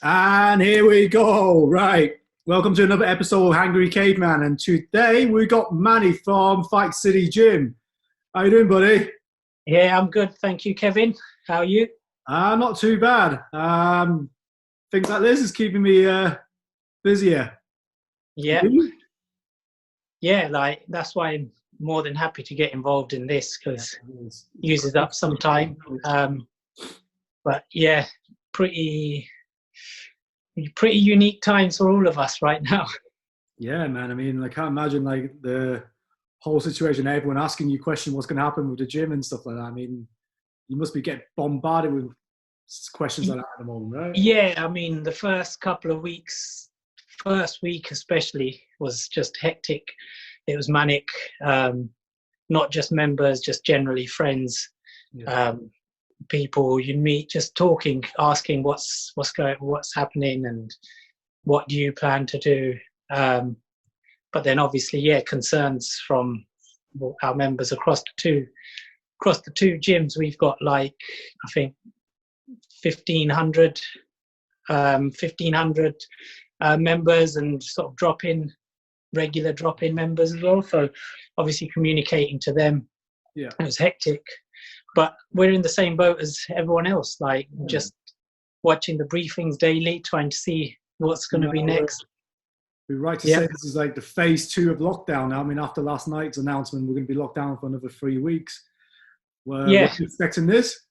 And here we go. Right. Welcome to another episode of Hangry, Caveman. And today we got Manny from Fight City Gym. How you doing, buddy? Yeah, I'm good. Thank you, Kevin. How are you? Not too bad. Things like this is keeping me busier. Yeah, You? yeah, like that's why I'm more than happy to get involved in this Yeah, because it's it uses up some time. But yeah, pretty pretty unique times for all of us right now. yeah, man. I mean, I can't imagine like the whole situation, everyone asking you questions what's going to happen with the gym and stuff like that. I mean, you must be getting bombarded with questions like that at the moment, right? Yeah, I mean the first couple of weeks, first week especially, was just hectic. It was manic. Not just members, just generally friends. Yeah. People you meet, just talking, asking what's happening, and what do you plan to do. But then obviously, yeah, concerns from our members across the two gyms. We've got like I think 1,500 1,500 members, and sort of regular drop-in members as well. So obviously communicating to them, Yeah. it was hectic. But we're in the same boat as everyone else, like just watching the briefings daily, trying to see what's going to be next. We're right to Yeah. say this is like the phase 2 of lockdown now. I mean, after last night's announcement, we're going to be locked down for another 3 weeks. Were Yeah. you expecting this?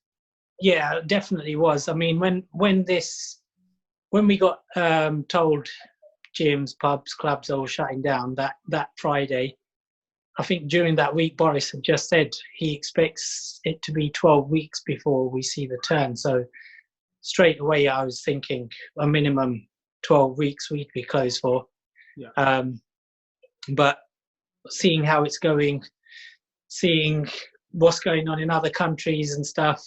Yeah, it definitely was. I mean, when we got told gyms, pubs, clubs are all shutting down that Friday, I think during that week, Boris had just said he expects it to be 12 weeks before we see the turn. So straight away, I was thinking a minimum 12 weeks we'd be closed for. Yeah. But seeing how it's going, seeing what's going on in other countries and stuff,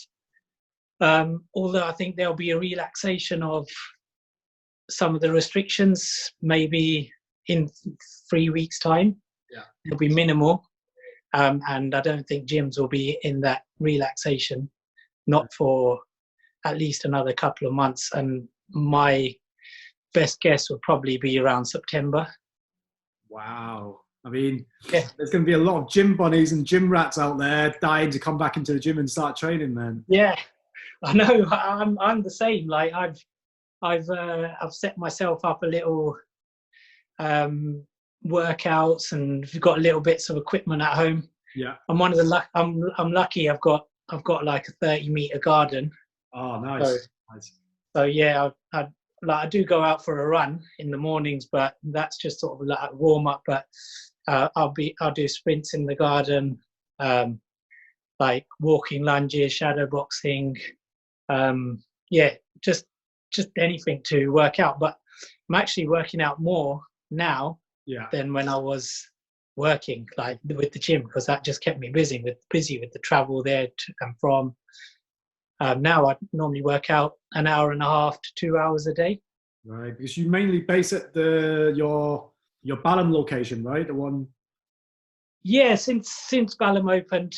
although I think there'll be a relaxation of some of the restrictions, maybe in 3 weeks' time. Yeah. It'll be minimal. And I don't think gyms will be in that relaxation, not for at least another couple of months. And my best guess would probably be around September. Wow. I mean, Yeah. there's going to be a lot of gym bunnies and gym rats out there dying to come back into the gym and start training, man. Yeah, I know. I'm the same. Like I've set myself up a little workouts, and we've got little bits of equipment at home. Yeah. I'm one of the I'm lucky. I've got like a 30-meter garden. Oh, nice. So yeah, I do go out for a run in the mornings, but that's just sort of like a warm up. But I'll do sprints in the garden, like walking lunges, shadow boxing. Yeah, just anything to work out. But I'm actually working out more now than when I was working like with the gym, because that just kept me busy with the travel there to and from. Now I normally work out an hour and a half to 2 hours a day. Right, because you mainly base at your Balham location, right? The one. Yeah, since Balham opened,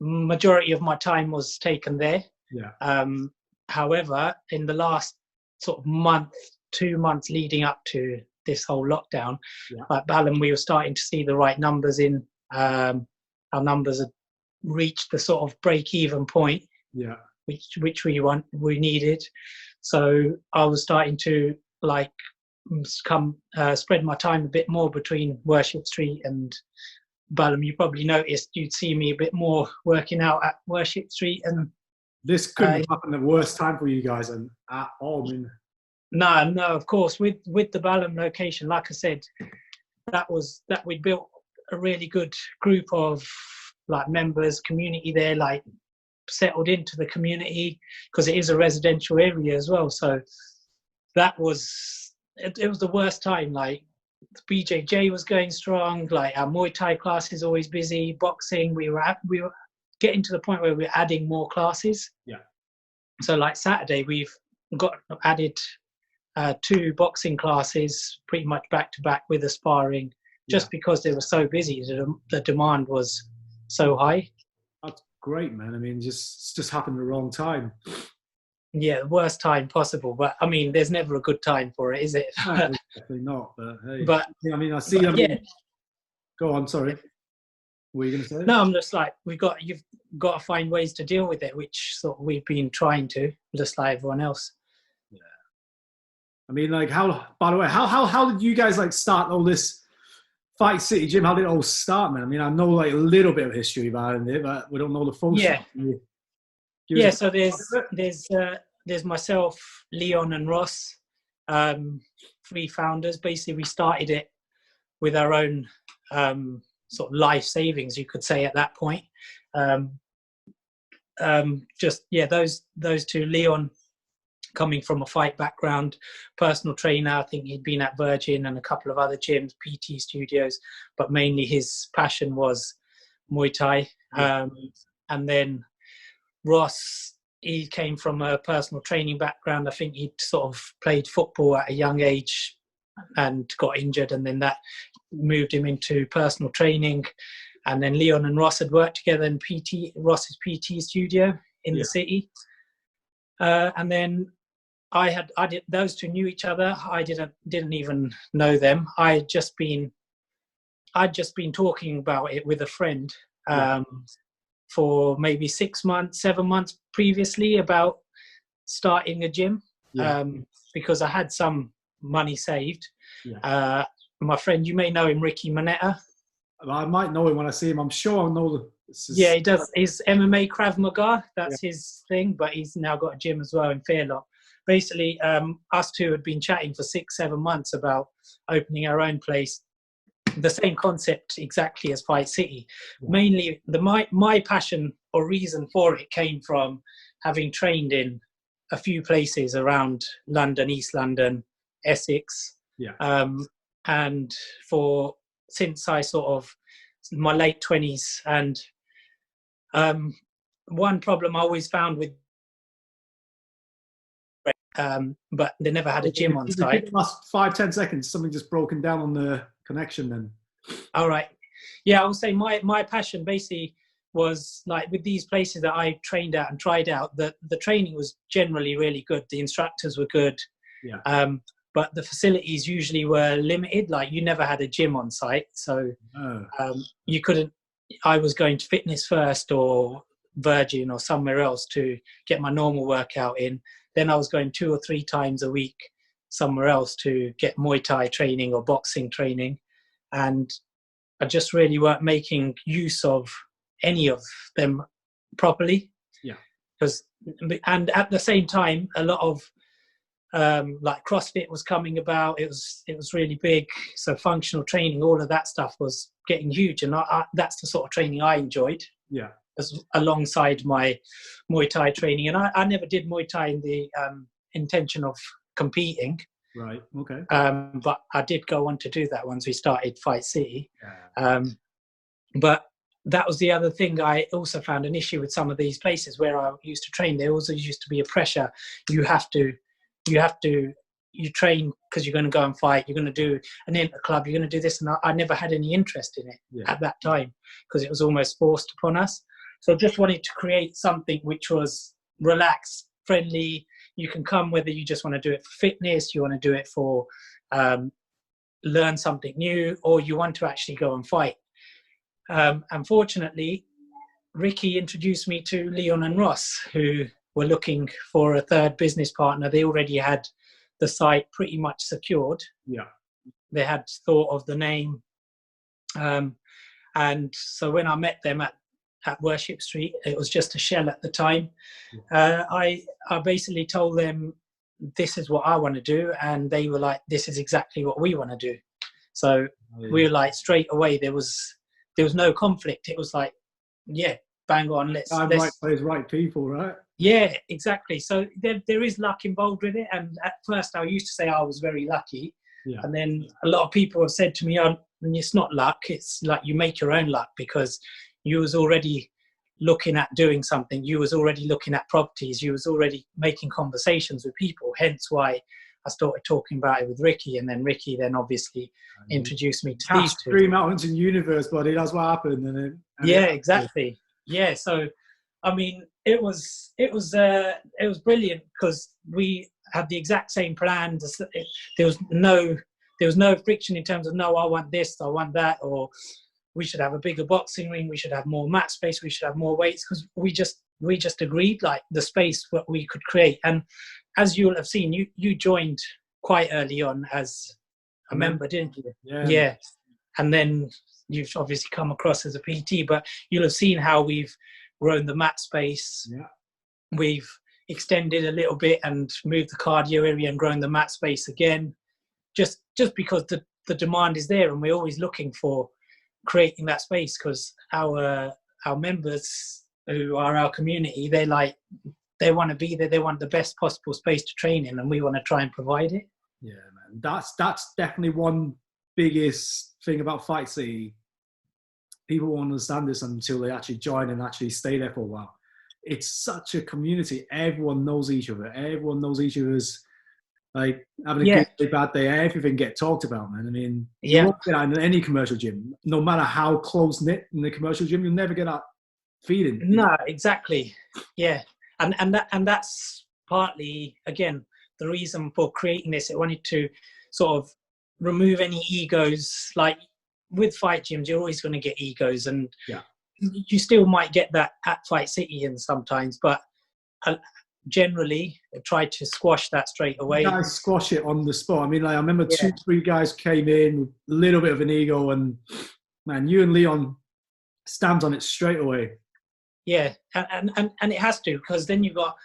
majority of my time was taken there. Yeah. However, in the last sort of month, 2 months leading up to this whole lockdown, at Balham, we were starting to see the right numbers in. Our numbers had reached the sort of break-even point, which we needed. So I was starting to like spread my time a bit more between Worship Street and Balham. You probably noticed you'd see me a bit more working out at Worship Street. And this couldn't have happened at the worst time for you guys and at all. I mean, no, of course, with the Balham location, like I said, that we built a really good group of like members, community there, like settled into the community, because it is a residential area as well. So that was it was the worst time. Like BJJ was going strong, like our Muay Thai class is always busy, boxing, we were getting to the point where we're adding more classes. So like Saturday we've got added 2 boxing classes pretty much back to back with the sparring, just because they were so busy. The demand was so high. That's great, man. I mean, it's just happened at the wrong time. yeah, the worst time possible. But I mean, there's never a good time for it, is it? No, definitely not. But hey, But I mean, I see. I mean, yeah, go on. Sorry, what were you going to say? no, I'm just like you've got to find ways to deal with it, which sort of we've been trying to, just like everyone else. Yeah. I mean, like, how? By the way, how did you guys like start all this Fight City Gym? How did it all start, man? I mean, I know like a little bit of history behind it, but we don't know the full Yeah, story. yeah. So there's myself, Leon, and Ross, 3 founders. Basically, we started it with our own sort of life savings, you could say, at that point. Just yeah, those 2. Leon, coming from a fight background, personal trainer. I think he'd been at Virgin and a couple of other gyms, PT studios, but mainly his passion was Muay Thai. And then Ross, he came from a personal training background. I think he'd sort of played football at a young age and got injured, and then that moved him into personal training. And then Leon and Ross had worked together in Ross's PT studio in the city. And then I did, those 2 knew each other. I didn't even know them. I'd just been talking about it with a friend for maybe 6 months, 7 months previously, about starting a gym, because I had some money saved. My friend, you may know him, Ricky Manetta. I might know him when I see him. I'm sure I know. Yeah, he does. His MMA Krav Maga, that's his thing, but he's now got a gym as well in Fairlock. Basically, us 2 had been chatting for 6-7 months about opening our own place. The same concept exactly as Fight City. Mainly, my passion or reason for it came from having trained in a few places around London, East London, Essex, and since I sort of my late 20s. And one problem I always found with but they never had a gym on site. Last 5-10 seconds, something just broken down on the connection then. All right. Yeah, I would say my passion basically was like with these places that I trained at and tried out, the training was generally really good. The instructors were good. But the facilities usually were limited. Like you never had a gym on site. So you couldn't, I was going to Fitness First or Virgin or somewhere else to get my normal workout in. Then I was going 2 or 3 times a week somewhere else to get Muay Thai training or boxing training. And I just really weren't making use of any of them properly. And at the same time, a lot of like CrossFit was coming about. It was really big. So functional training, all of that stuff was getting huge. And that's the sort of training I enjoyed. Alongside my Muay Thai training. And I never did Muay Thai in the intention of competing. Right, okay. But I did go on to do that once we started Fight City. But that was the other thing. I also found an issue with some of these places where I used to train. There also used to be a pressure. You train because you're going to go and fight. You're going to do an inter-club. You're going to do this. And I never had any interest in it at that time because it was almost forced upon us. So I just wanted to create something which was relaxed, friendly. You can come whether you just want to do it for fitness, you want to do it for learn something new, or you want to actually go and fight. Unfortunately, Ricky introduced me to Leon and Ross, who were looking for a third business partner. They already had the site pretty much secured. They had thought of the name. And so when I met them at Worship Street, it was just a shell at the time. I basically told them, this is what I want to do. And they were like, this is exactly what we want to do. So we were like, straight away, there was no conflict. It was like, yeah, bang on. Let's right place, right people, right? Yeah, exactly. So there is luck involved with it. And at first I used to say I was very lucky. And then a lot of people have said to me, it's not luck. It's like you make your own luck, because you was already looking at doing something. You was already looking at properties. You was already making conversations with people. Hence why I started talking about it with Ricky. And then Ricky then obviously introduced me to these 2. Dream out into the universe, buddy. That's what happened. And exactly. Yeah. So, I mean, it was brilliant because we had the exact same plan. There was no friction in terms of, no, I want this, I want that, or we should have a bigger boxing ring, we should have more mat space, we should have more weights, because we just agreed like the space what we could create. And as you'll have seen, you joined quite early on as a member, didn't you? Yeah. And then you've obviously come across as a PT, but you'll have seen how we've grown the mat space. Yeah. We've extended a little bit and moved the cardio area and grown the mat space again, just because the demand is there, and we're always looking for creating that space, because our members who are our community, they want to be there, they want the best possible space to train in, and we want to try and provide it. Yeah, man, that's definitely one biggest thing about Fight City. People won't understand this until they actually join and actually stay there for a while. It's such a community. Everyone knows each other. Everyone knows each other's, like, having a good day, bad day. Everything get talked about, man. I mean, you won't get that in any commercial gym. No matter how close knit in the commercial gym, you'll never get that feeling. No, exactly. Yeah, and that's partly, again, the reason for creating this. It wanted to sort of remove any egos. Like with fight gyms, you're always going to get egos, and you still might get that at Fight City and sometimes, but generally I try to squash that straight away. You guys squash it on the spot. I mean, like, I remember 2-3 guys came in with a little bit of an ego, and man, you and Leon stamped on it straight away. Yeah, and it has to, because then you've got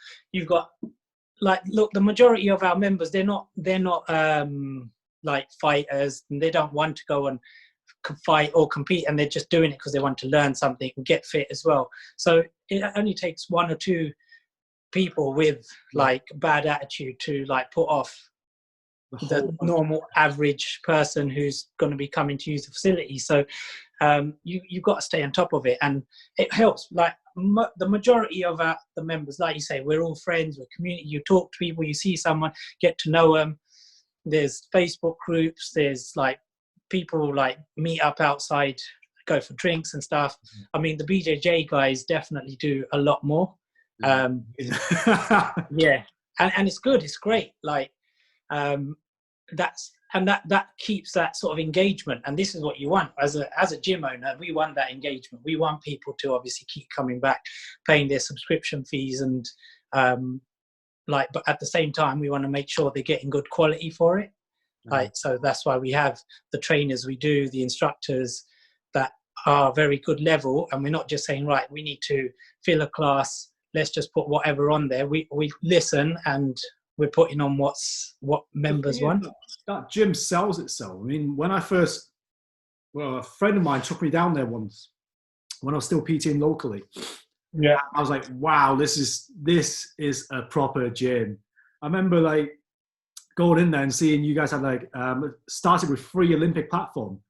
like, look, the majority of our members, they're not like fighters, and they don't want to go and fight or compete, and they're just doing it because they want to learn something and get fit as well. So it only takes 1 or 2 people with like bad attitude to like put off the normal average person who's going to be coming to use the facility. So you've got to stay on top of it, and it helps. Like the majority of the members, like you say, we're all friends, we're community. You talk to people, you see someone, get to know them. There's Facebook groups, there's like people like meet up outside, go for drinks and stuff. I mean, the BJJ guys definitely do a lot more. And it's good, it's great. Like that keeps that sort of engagement, and this is what you want as a gym owner. We want that engagement. We want people to obviously keep coming back, paying their subscription fees, and but at the same time we want to make sure they're getting good quality for it. Right, so that's why we have the trainers we do, the instructors that are very good level, and we're not just saying, right, we need to fill a class, let's just put whatever on there. We listen, and we're putting on what members want. That gym sells itself. I mean, when a friend of mine took me down there once when I was still PTing locally. Yeah, I was like, wow, this is a proper gym. I remember like going in there and seeing you guys had like started with free Olympic platform.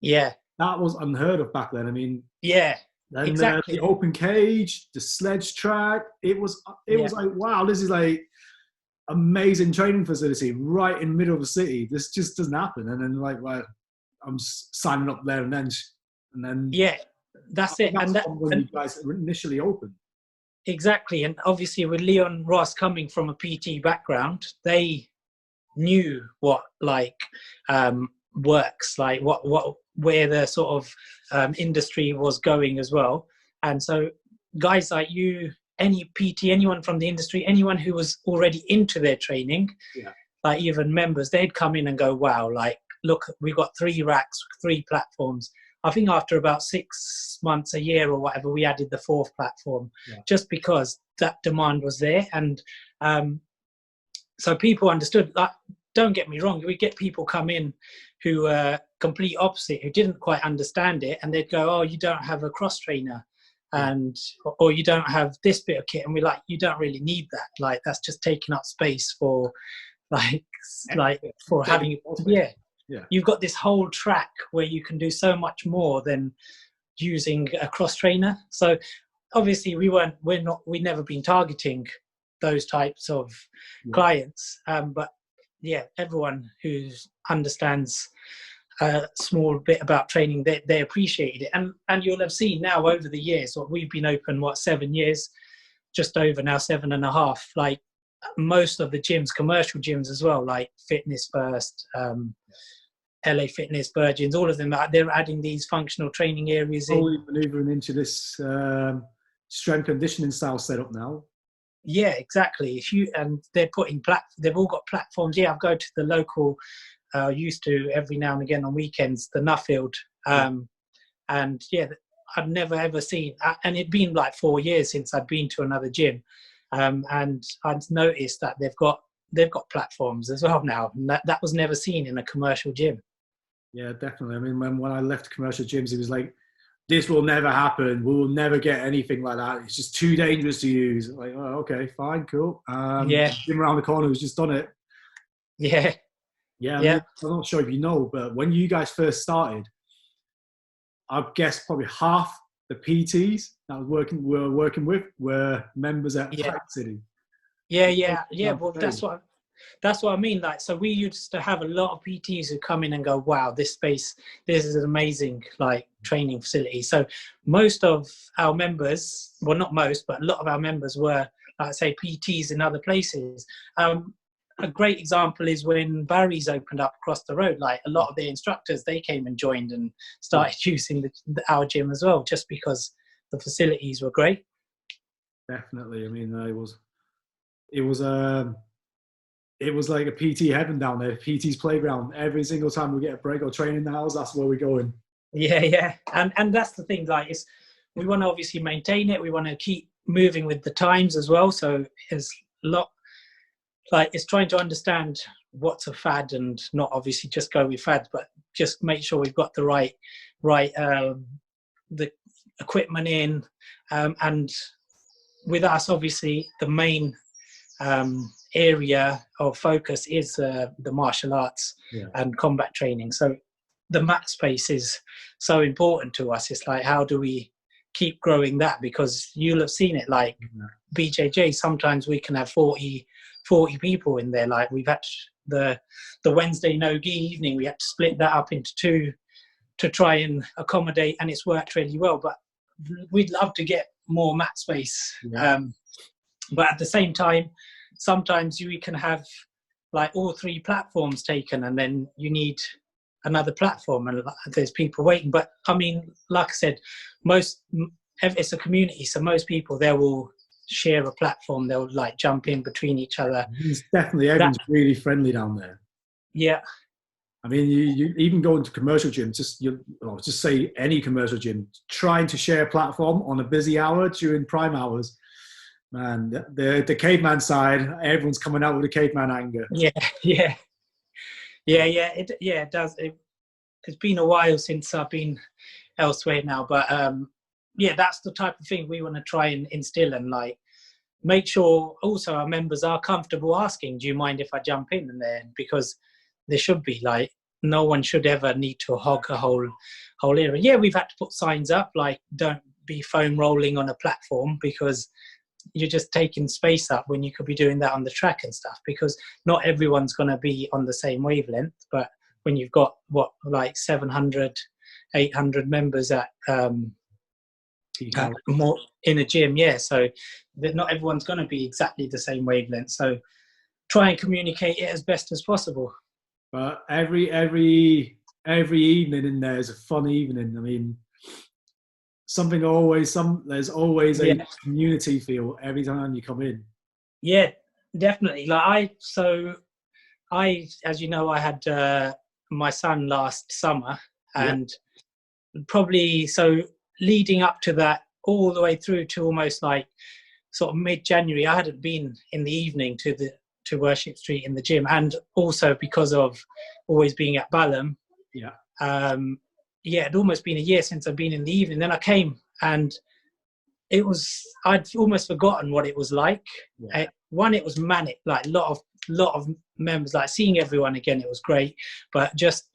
Yeah, that was unheard of back then. I mean, and exactly. The open cage, the sledge track. It was like, wow, this is like amazing training facility right in the middle of the city. This just doesn't happen. And then like, well, I'm signing up there, and then that's it. And that when you guys initially opened. Exactly, and obviously with Leon Ross coming from a PT background, they knew what like works, like where the sort of industry was going as well. And so guys like you, any PT, anyone from the industry, anyone who was already into their training, like even members, they'd come in and go, wow, like, look, we've got 3 racks, 3 platforms. I think after about 6 months, a year or whatever, we added the 4th platform, just because that demand was there. And so people understood. Like, don't get me wrong, we get people come in who complete opposite, who didn't quite understand it, and they'd go, oh, you don't have a cross trainer, or you don't have this bit of kit, and we're like, you don't really need that. Like, that's just taking up space for for having you've got this whole track where you can do so much more than using a cross trainer. So obviously we've never been targeting those types of clients, but everyone who understands a small bit about training, they appreciated it. And you'll have seen now over the years, we've been open 7 years, just over now 7.5. Like most of the gyms, commercial gyms as well, like Fitness First, LA Fitness, Virgins, all of them, they're adding these functional training areas in. Slowly maneuvering into this strength conditioning style setup now. Yeah, exactly. And they're putting they've all got platforms. Yeah, I go to the local, used to every now and again on weekends, the Nuffield. And yeah, I'd never ever seen, and it'd been like 4 years since I'd been to another gym. And I'd noticed that they've got platforms as well now. And that was never seen in a commercial gym. Yeah, definitely. I mean, when I left commercial gyms, it was like, this will never happen. We will never get anything like that. It's just too dangerous to use. Like, oh, okay, fine, cool. Yeah. Gym around the corner who's just done it. Yeah. Yeah, I mean, I'm not sure if you know, but when you guys first started, I guess probably half the PTs that we're working with were members at Pipe City. Yeah. Well, that's what I mean. Like, so we used to have a lot of PTs who come in and go, wow, this is an amazing like training facility. So most of our members, well, not most, but a lot of our members were, like I say, PTs in other places. A great example is when Barry's opened up across the road. Like a lot of the instructors, they came and joined and started using our gym as well, just because the facilities were great. Definitely. I mean, it was like a PT heaven down there, PT's playground. Every single time we get a break or training hours, that's where we're going. Yeah. And that's the thing, like, we want to obviously maintain it. We want to keep moving with the times as well. So it's it's trying to understand what's a fad and not obviously just go with fads, but just make sure we've got the right the equipment in. And with us, obviously, the main area of focus is the martial arts and combat training. So the mat space is so important to us. It's like, how do we keep growing that? Because you'll have seen it, like BJJ, sometimes we can have 40 people in there. Like we've had the Wednesday no-gi evening, we had to split that up into two to try and accommodate, and it's worked really well. But we'd love to get more mat space. But at the same time, sometimes we can have like all 3 platforms taken, and then you need another platform, and there's people waiting. But I mean, like I said, it's a community, so most people, they will share a platform. They'll like jump in between each other. It's definitely, everyone's really friendly down there. Yeah. I mean, you even go into commercial gyms, just say any commercial gym, trying to share a platform on a busy hour during prime hours. Man, the caveman side, everyone's coming out with a caveman anger. Yeah. It does. It's been a while since I've been elsewhere now, but that's the type of thing we want to try and instill, and like make sure also our members are comfortable asking, do you mind if I jump in there? Because there should be, like, no one should ever need to hog a whole area. Yeah, we've had to put signs up like, don't be foam rolling on a platform, because you're just taking space up when you could be doing that on the track and stuff, because not everyone's going to be on the same wavelength. But when you've got 700, 800 members at more in a gym, so that not everyone's going to be exactly the same wavelength. So try and communicate it as best as possible. But every evening in there is a fun evening. I mean, there's always a community feel every time you come in. Yeah, definitely. Like I, as you know, I had my son last summer, and probably so leading up to that, all the way through to almost like sort of mid-January, I hadn't been in the evening to Worship Street in the gym, and also because of always being at Balham. It'd almost been a year since I'd been in the evening. Then I came, and I'd almost forgotten what it was like. It was manic, like a lot of members, like seeing everyone again, it was great. But just,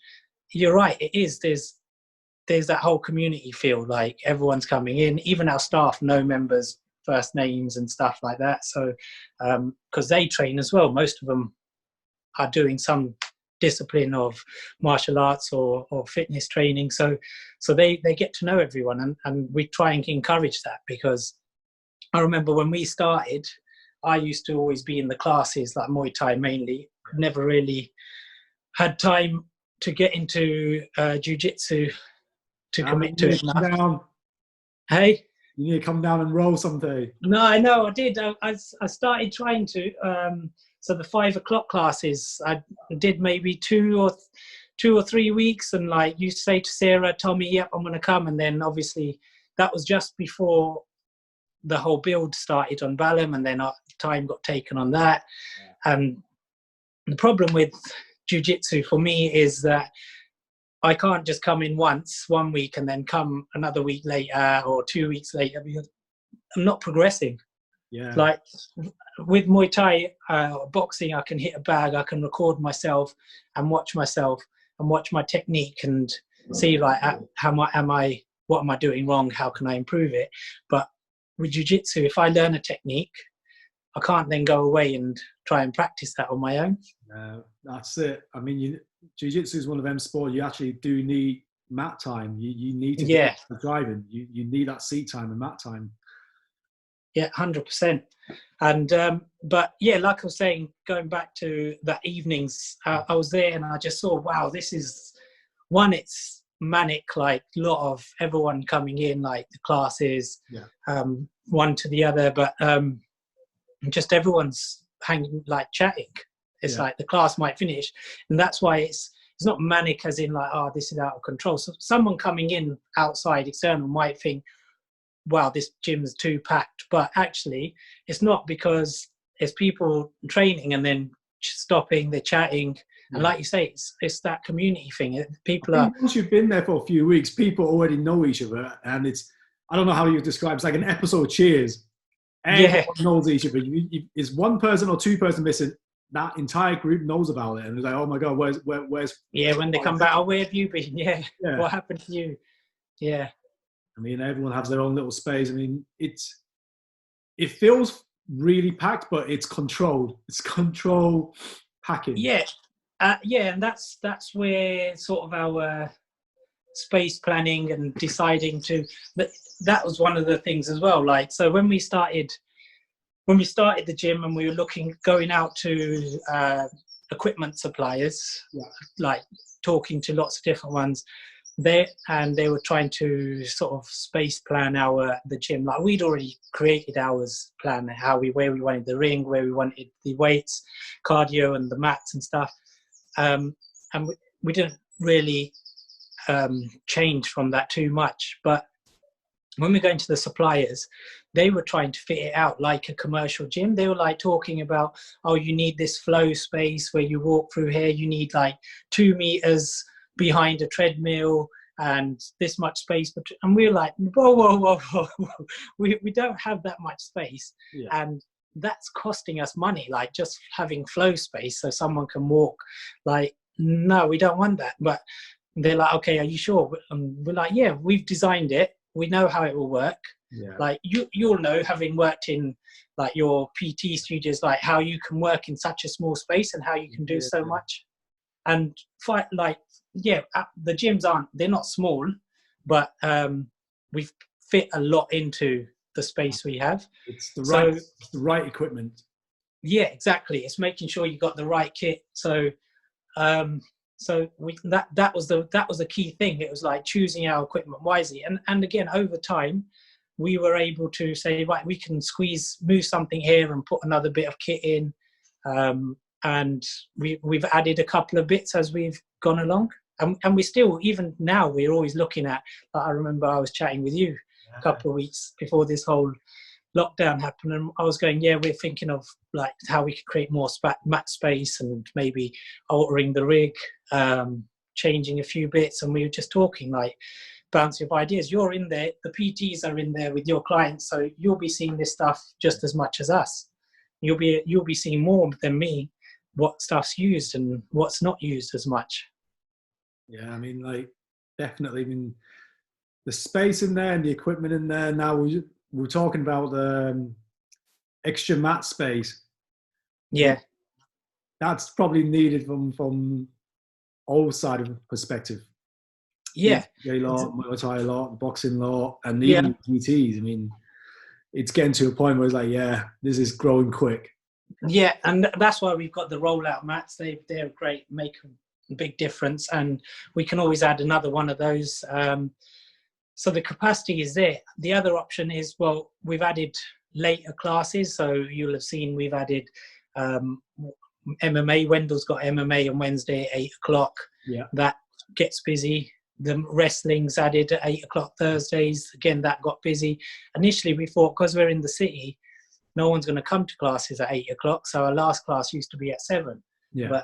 you're right, it is, there's that whole community feel, like everyone's coming in, even our staff know members' first names and stuff like that. So because they train as well, most of them are doing some discipline of martial arts or fitness training, so they get to know everyone, and we try and encourage that, because I remember when we started, I used to always be in the classes, like Muay Thai mainly. Never really had time to get into jiu-jitsu to commit to it enough. Down. Hey? You need to come down and roll someday. No, I know, I did. I started trying to. So the 5 o'clock classes, I did maybe 2 or 3 weeks, and like you say to Sarah, Tommy, yep, I'm going to come. And then obviously that was just before the whole build started on Balam, and then time got taken on that. Yeah. And the problem with jiu-jitsu for me is that I can't just come in once 1 week and then come another week later or 2 weeks later, because I'm not progressing. Yeah. Like with Muay Thai, boxing, I can hit a bag, I can record myself and watch myself and watch my technique and see like what am I doing wrong? How can I improve it? But with jiu-jitsu, if I learn a technique, I can't then go away and try and practice that on my own. That's it. I mean, jiu-jitsu is one of them sports you actually do need mat time. You need to get the driving. You need that seat time and mat time. Yeah, 100%. And but yeah, like I was saying, going back to that evenings, I was there and I just saw, wow, this is one. It's manic, like a lot of everyone coming in, like the classes, one to the other, but just everyone's hanging, like chatting. It's like the class might finish, and that's why it's not manic as in like, oh, this is out of control. So someone coming in outside external might think, wow, this gym's too packed, but actually it's not, because there's people training and then stopping, they're chatting, and like you say, it's that community thing. People are, once you've been there for a few weeks, people already know each other, and it's, I don't know how you describe, it's like an episode of Cheers. Everyone knows each other. Is one person or two person missing, that entire group knows about it, and it's like, oh my god, where's when they come back, oh, where have you been? What happened to you? I mean, everyone has their own little space. I mean, it feels really packed, but it's controlled. It's control packing. And that's where sort of our space planning and deciding to, that was one of the things as well. Like, so when we started the gym and we were going out to equipment suppliers, like talking to lots of different ones, they were trying to sort of space plan the gym. Like, we'd already created ours plan, where we wanted the ring, where we wanted the weights, cardio and the mats and stuff, and we didn't really change from that too much. But when we're going to the suppliers, they were trying to fit it out like a commercial gym. They were like talking about, oh, you need this flow space where you walk through here, you need like 2 meters behind a treadmill and this much space. And we were like, whoa. We don't have that much space. And that's costing us money, like just having flow space so someone can walk. Like, no, we don't want that. But they're like, okay, are you sure? And we're like, yeah, we've designed it. We know how it will work. Like you'll know, having worked in like your PT studios, like how you can work in such a small space and how you can do so much. And the gyms they're not small, but we've fit a lot into the space we have. It's the right equipment. Yeah, exactly. It's making sure you got the right kit. So that was the key thing. It was like choosing our equipment wisely. And again, over time, we were able to say, right, we can move something here and put another bit of kit in. And we've added a couple of bits as we've gone along. And we still, even now, we're always looking at, I remember I was chatting with you a couple of weeks before this whole lockdown happened, and I was going, we're thinking of like how we could create more mat space and maybe altering the rig, changing a few bits. And we were just talking, like, bouncing off ideas. You're in there, the PTs are in there with your clients, so you'll be seeing this stuff just as much as us. You'll be seeing more than me what stuff's used and what's not used as much. Yeah, I mean, like, definitely. I mean, the space in there and the equipment in there. Now we're talking about the extra mat space. Yeah, that's probably needed from all side of perspective. Yeah, Muay Thai lot, boxing lot, and even PTs. I mean, it's getting to a point where it's like, yeah, this is growing quick. Yeah, and that's why we've got the rollout mats. They're great, make a big difference, and we can always add another one of those. So the capacity is there. The other option is, well, we've added later classes. So you'll have seen we've added MMA. Wendell's got MMA on Wednesday at 8 o'clock. Yeah. That gets busy. The wrestling's added at 8 o'clock Thursdays. Again, that got busy. Initially, we thought because we're in the city, no one's going to come to classes at 8 o'clock. So our last class used to be at 7. Yeah.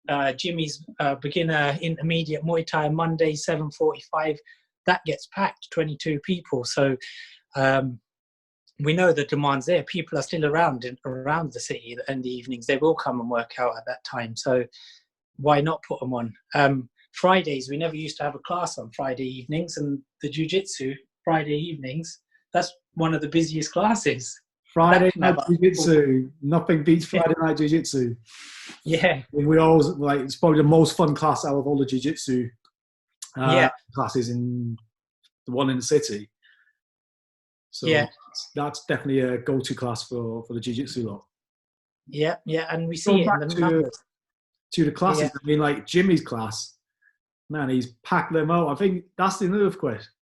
But Jimmy's beginner intermediate Muay Thai Monday 7:45, that gets packed, 22 people. So we know the demand's there. People are still around the city in the evenings. They will come and work out at that time. So why not put them on? Fridays, we never used to have a class on Friday evenings, and the jiu-jitsu Friday evenings, that's one of the busiest classes. Friday night jiu-jitsu, nothing beats Friday night jiu-jitsu. Yeah. We always, like, it's probably the most fun class out of all the jiu-jitsu classes in the one in the city. So yeah, that's definitely a go-to class for the jiu-jitsu lot. Yeah, and we see it in the numbers. To the classes, yeah. I mean, like Jimmy's class, man, he's packed them out. I think that's the another question.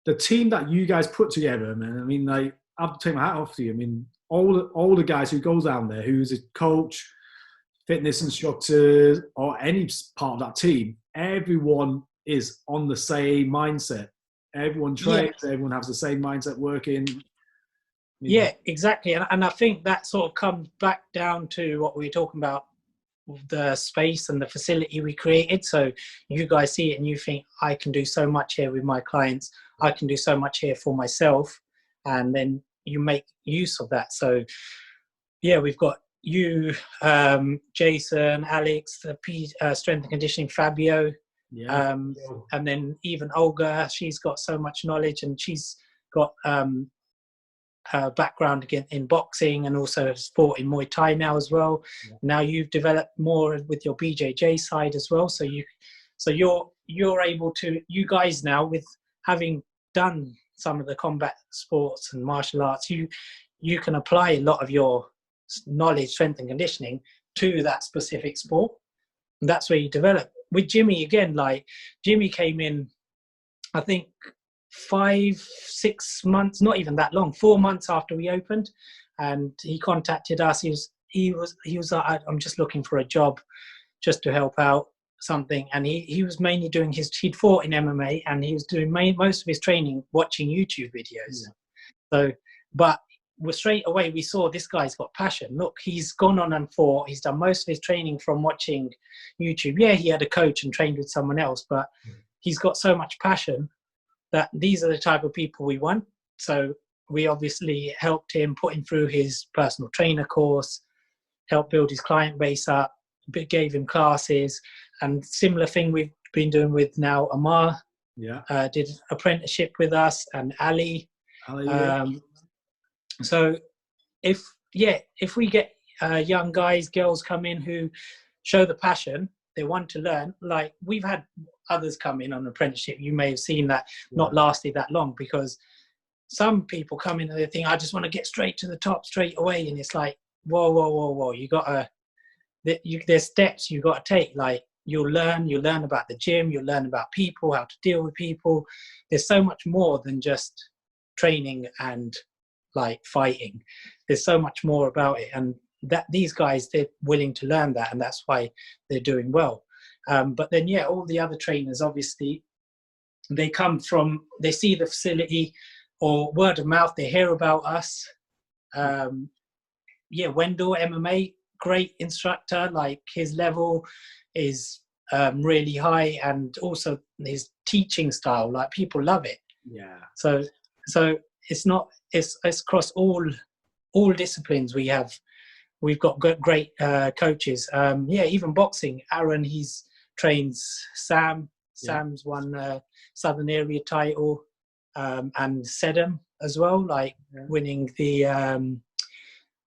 The team that you guys put together, man, I mean, like, I have to take my hat off to you. I mean, all the guys who goes down there, who's a coach, fitness instructor, or any part of that team, everyone is on the same mindset. Everyone trains, everyone has the same mindset working. Yeah, exactly. And I think that sort of comes back down to what we were talking about, the space and the facility we created. So you guys see it and you think, I can do so much here with my clients. I can do so much here for myself. And then you make use of that. So yeah, we've got you, Jason, Alex, strength and conditioning, Fabio, and then even Olga. She's got so much knowledge, and she's got her background again in boxing and also sport in Muay Thai now as well. Yeah. Now you've developed more with your BJJ side as well. So you're able to, you guys now, with having done some of the combat sports and martial arts, you can apply a lot of your knowledge, strength and conditioning to that specific sport. And that's where you develop. With Jimmy, again, like Jimmy came in, I think 5-6 months, not even that long, 4 months after we opened, and he contacted us. He was like, I'm just looking for a job just to help out something. And he was mainly doing he'd fought in MMA, and he was doing most of his training watching YouTube videos. So, but straight away we saw this guy's got passion. Look, he's gone on and fought. He's done most of his training from watching YouTube. Yeah, he had a coach and trained with someone else, but he's got so much passion that these are the type of people we want. So we obviously helped him, put him through his personal trainer course, helped build his client base up, gave him classes, and similar thing we've been doing with now Amar. Did apprenticeship with us, and Ali. So if we get young guys, girls come in who show the passion, they want to learn. Like we've had others come in on apprenticeship. You may have seen that not lasted that long, because some people come in and they think, I just want to get straight to the top straight away. And it's like, whoa. You gotta, there's steps you got to take. Like you'll learn about the gym, you'll learn about people, how to deal with people. There's so much more than just training and like fighting. There's so much more about it. And that these guys, they're willing to learn that, and that's why they're doing well. But then, all the other trainers, obviously, they see the facility or word of mouth, they hear about us. Wendell, MMA, great instructor, like his level is really high, and also his teaching style, like people love it. Yeah. So it's across all disciplines. We've got great coaches. Even boxing, Aaron, he's trains Sam. Sam's won Southern Area title, and Sedem as well, winning the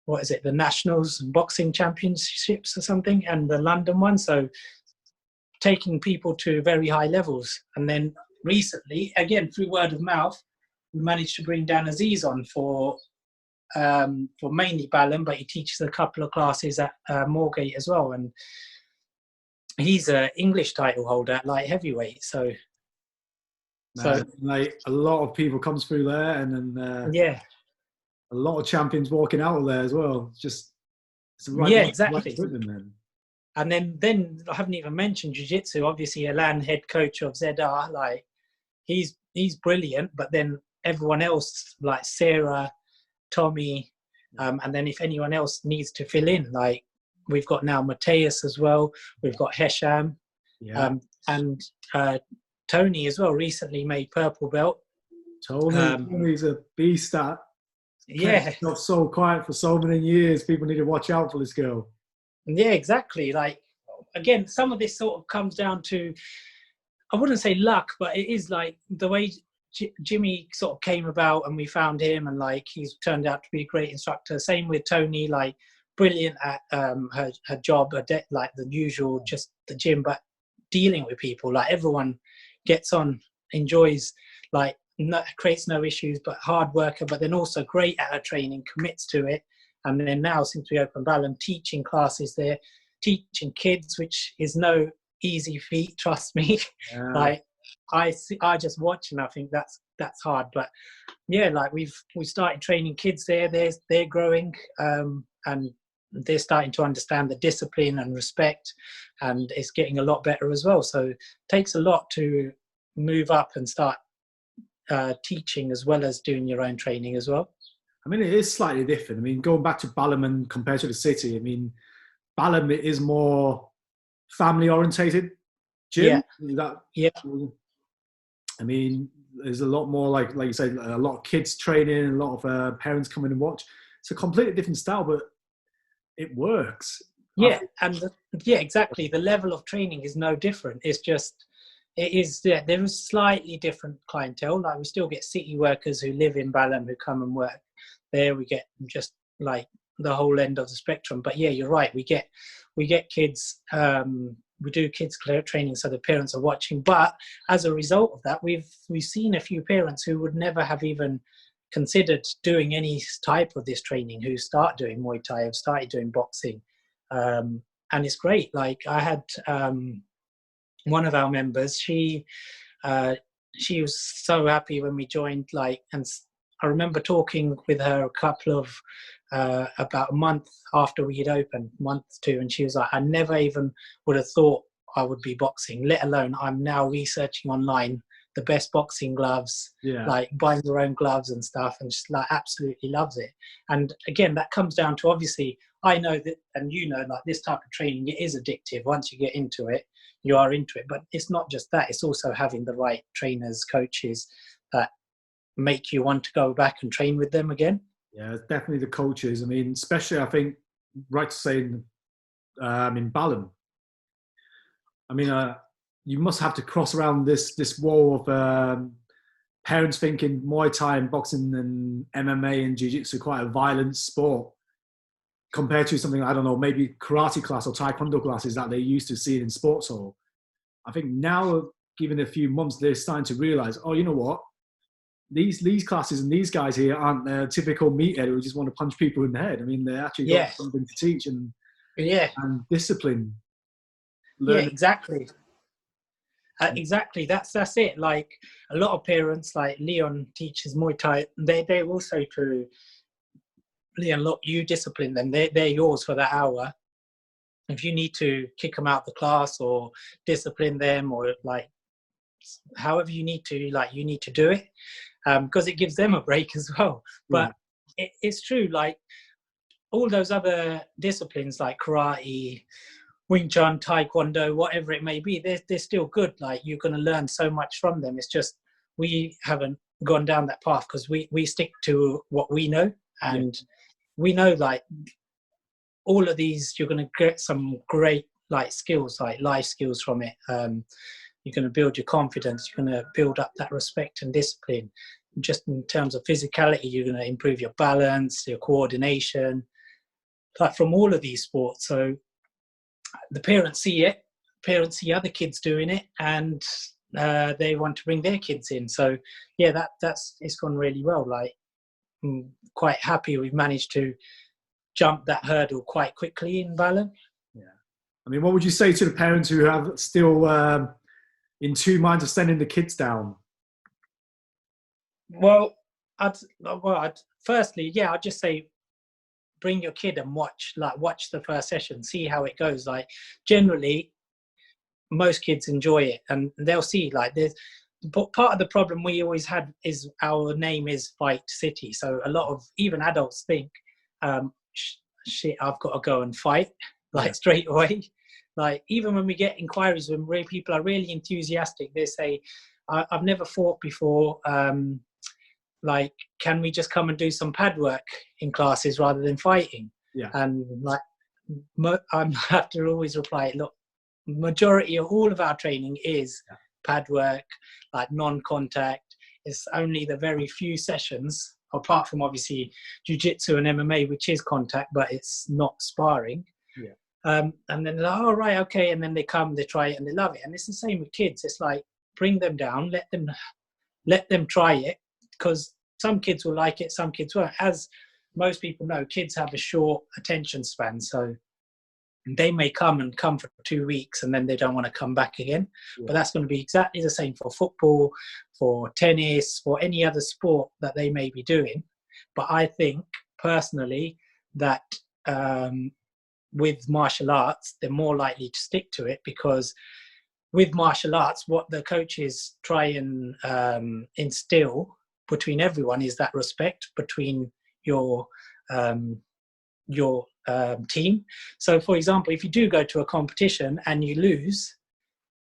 the Nationals Boxing Championships or something, and the London one. So taking people to very high levels. And then recently, again through word of mouth, we managed to bring Dan Aziz on for for mainly Balham, but he teaches a couple of classes at Moorgate as well. And he's an English title holder at light heavyweight. So, like a lot of people comes through there, and then yeah, a lot of champions walking out of there as well. Just it's the right, yeah, exactly. Right then. And then I haven't even mentioned jiu-jitsu. Obviously, Alan, head coach of ZR, like he's brilliant. But then everyone else, like Sarah, Tommy, and then if anyone else needs to fill in, like we've got now Mateus as well. We've got Hesham, and Tony as well. Recently made purple belt. Tony's a beast. Not so quiet for so many years. People need to watch out for this girl. Yeah, exactly. Like, again, some of this sort of comes down to, I wouldn't say luck, but it is like the way Jimmy sort of came about and we found him, and like he's turned out to be a great instructor. Same with Tony, like brilliant at her job, like the usual, just the gym, but dealing with people. Like everyone gets on, enjoys, like creates no issues, but hard worker, but then also great at her training, commits to it. And then now, since we opened Balham, teaching classes there, teaching kids, which is no easy feat, trust me. Like I just watch and I think that's hard. But yeah, like we started training kids there. They're growing, and they're starting to understand the discipline and respect, and it's getting a lot better as well. So it takes a lot to move up and start teaching as well as doing your own training as well. I mean, it is slightly different. I mean, going back to Balham and compared to the city, I mean, Balham is more family orientated gym. Yeah. I mean, there's a lot more like you said, a lot of kids training, a lot of parents come in and watch. It's a completely different style, but it works. Yeah, exactly. The level of training is no different. It's just, there is slightly different clientele. Like we still get city workers who live in Balham who come and work there. We get just like the whole end of the spectrum. But yeah, you're right. We get kids. We do kids training, so the parents are watching. But as a result of that, we've seen a few parents who would never have even considered doing any type of this training, who start doing Muay Thai, have started doing boxing, and it's great. Like I had one of our members. She was so happy when we joined. Like, and I remember talking with her a couple of about a month after we had opened, month two, and she was like, I never even would have thought I would be boxing, let alone I'm now researching online the best boxing gloves, like buying her own gloves and stuff, and just like absolutely loves it. And again, that comes down to, obviously, I know that, and you know, like this type of training, it is addictive. Once you get into it, you are into it. But it's not just that, it's also having the right trainers, coaches that make you want to go back and train with them again. Yeah, it's definitely the coaches. I mean, especially I think, right to say in Balham, I mean, you must have to cross around this wall of parents thinking Muay Thai and boxing and MMA and Jiu-Jitsu quite a violent sport compared to something, I don't know, maybe karate class or taekwondo classes that they used to see in sports hall. I think now, given a few months, they're starting to realise, oh, you know what? These classes and these guys here aren't typical meathead who just want to punch people in the head. I mean, they actually got something to teach and discipline. Learning. Yeah, exactly. Exactly. That's it. Like a lot of parents, like Leon teaches Muay Thai. They also to Leon, look, you discipline them. They're yours for that hour. If you need to kick them out the class or discipline them, or like however you need to do it, because it gives them a break as well. But it's true. Like all those other disciplines like karate, Wing Chun, Taekwondo, whatever it may be, they're still good. Like you're going to learn so much from them. It's just we haven't gone down that path because we stick to what we know, and we know like all of these, you're going to get some great like skills, like life skills from it. You're going to build your confidence. You're going to build up that respect and discipline. Just in terms of physicality, you're going to improve your balance, your coordination, like from all of these sports. So the parents see it, parents see other kids doing it, and they want to bring their kids in. So yeah, it's gone really well. Like quite happy we've managed to jump that hurdle quite quickly in Balham. Yeah. I mean, what would you say to the parents who have still in two minds of sending the kids down? Well, I'd firstly, yeah, I'd just say bring your kid and watch the first session, see how it goes. Like, generally, most kids enjoy it, and they'll see, like, there's, but part of the problem we always had is our name is Fight City, so a lot of even adults think, shit, I've got to go and fight, like, straight away. Like, even when we get inquiries, when people are really enthusiastic, they say, I've never fought before, like, can we just come and do some pad work in classes rather than fighting? Yeah. And like, I have to always reply, look, majority of all of our training is pad work, like non-contact. It's only the very few sessions, apart from obviously jiu-jitsu and MMA, which is contact, but it's not sparring. And then they're like, oh, right, okay. And then they come, they try it, and they love it. And it's the same with kids. It's like, bring them down, let them try it, because some kids will like it, some kids won't. As most people know, kids have a short attention span, so they may come for 2 weeks and then they don't want to come back again. But that's going to be exactly the same for football, for tennis, for any other sport that they may be doing. But I think personally that with martial arts, they're more likely to stick to it, because with martial arts, what the coaches try and instill between everyone is that respect between your team. So, for example, if you do go to a competition and you lose,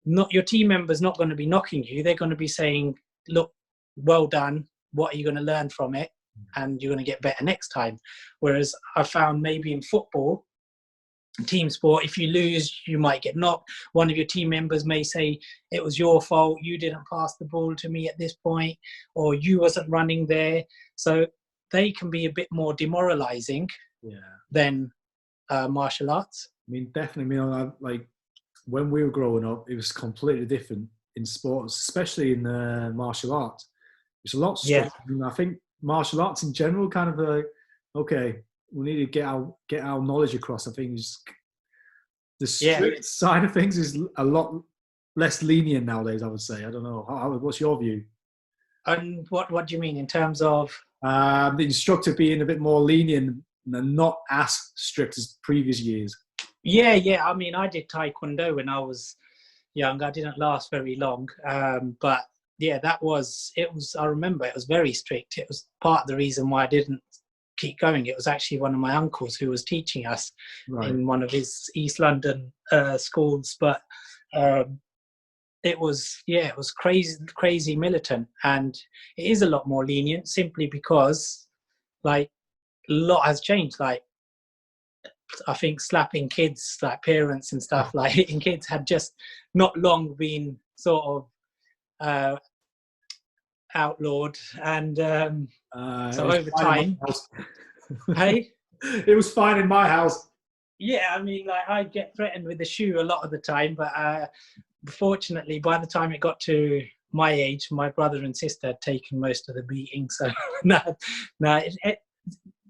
not your team members not going to be knocking you. They're going to be saying, "Look, well done. What are you going to learn from it? And you're going to get better next time." Whereas I found maybe in football, team sport, if you lose, you might get knocked. One of your team members may say, it was your fault, you didn't pass the ball to me at this point, or you wasn't running there. So they can be a bit more demoralizing than martial arts. I mean, definitely. I mean, like, when we were growing up, it was completely different in sports, especially in martial arts. It's a lot stricter. I think martial arts in general kind of okay, we need to get our knowledge across. I think the strict side of things is a lot less lenient nowadays, I would say. I don't know. What's your view? And what do you mean in terms of? The instructor being a bit more lenient and not as strict as previous years. Yeah. I mean, I did Taekwondo when I was young. I didn't last very long. But yeah, it was, I remember it was very strict. It was part of the reason why I didn't keep going. It was actually one of my uncles who was teaching us in one of his East London schools. But it was crazy militant, and it is a lot more lenient simply because, like, a lot has changed. Like, I think slapping kids, like parents and stuff, like hitting kids, had just not long been sort of outlawed, and so over time, hey, it was fine in my house. Yeah, I mean, like, I'd get threatened with a shoe a lot of the time, but fortunately, by the time it got to my age, my brother and sister had taken most of the beating. So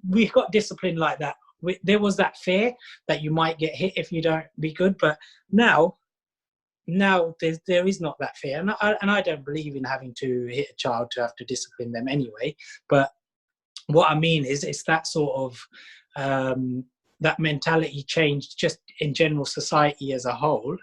we got discipline like that. There was that fear that you might get hit if you don't be good, but now there is not that fear, and I don't believe in having to hit a child to have to discipline them anyway. But what I mean is, it's that sort of that mentality changed just in general society as a whole.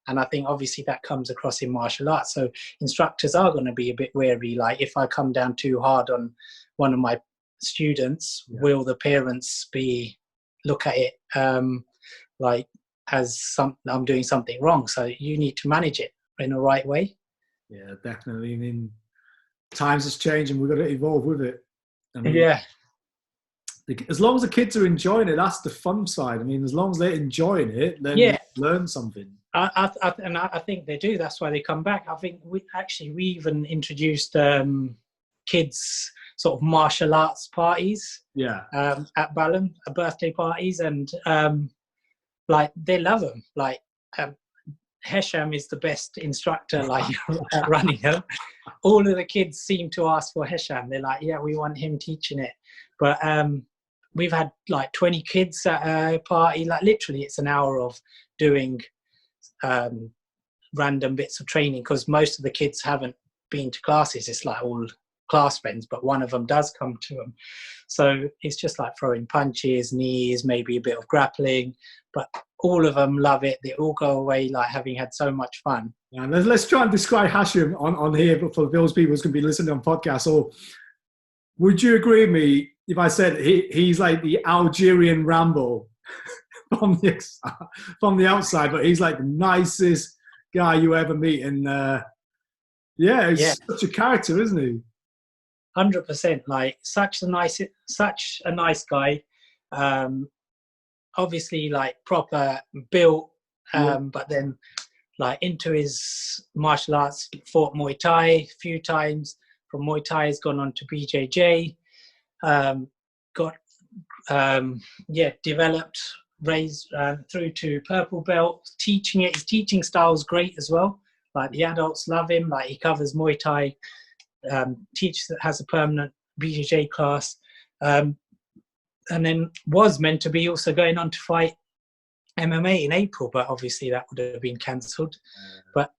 And I think obviously that comes across in martial arts. So instructors are going to be a bit wary. Like, if I come down too hard on one of my students, will the parents look at it like as I'm doing something wrong? So you need to manage it in the right way. Yeah, definitely. I mean, times has changed and we've got to evolve with it. I mean, as long as the kids are enjoying it, that's the fun side. I mean, as long as they're enjoying it, then they learn something. I think they do. That's why they come back. I think we even introduced kids sort of martial arts parties. At Balham, birthday parties, and like, they love them. Like, Hesham is the best instructor, like running it. All of the kids seem to ask for Hesham. They're like, yeah, we want him teaching it. But we've had like 20 kids at a party. Like literally, it's an hour of doing random bits of training because most of the kids haven't been to classes. It's like all class friends, but one of them does come to them. So it's just like throwing punches, knees, maybe a bit of grappling, but all of them love it. They all go away like having had so much fun. Yeah, let's try and describe Hashim on here for those people who's going to be listening on podcasts. So would you agree with me if I said he's like the Algerian Rambo from the outside, but he's like the nicest guy you ever meet? And he's such a character, isn't he? 100%. Like such a nice guy. Obviously, like proper built, but then like into his martial arts, fought Muay Thai a few times. From Muay Thai, has gone on to BJJ. Developed, raised through to purple belt. Teaching it, his teaching style is great as well. Like the adults love him. Like he covers Muay Thai. Teaches that has a permanent BJJ class, and then was meant to be also going on to fight MMA in April, but obviously that would have been cancelled. But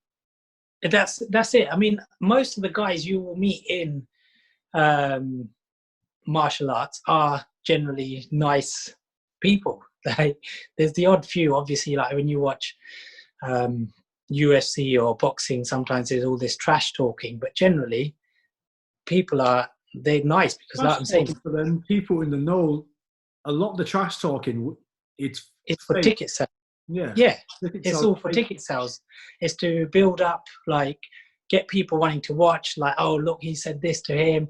that's it. I mean, most of the guys you will meet in martial arts are generally nice people. Like, there's the odd few, obviously, like when you watch UFC or boxing, sometimes there's all this trash talking, but generally they're nice because like I'm saying, for them people in the know, a lot of the trash talking it's for ticket sales. It's all for ticket sales. It's to build up, like get people wanting to watch, like, oh look, he said this to him,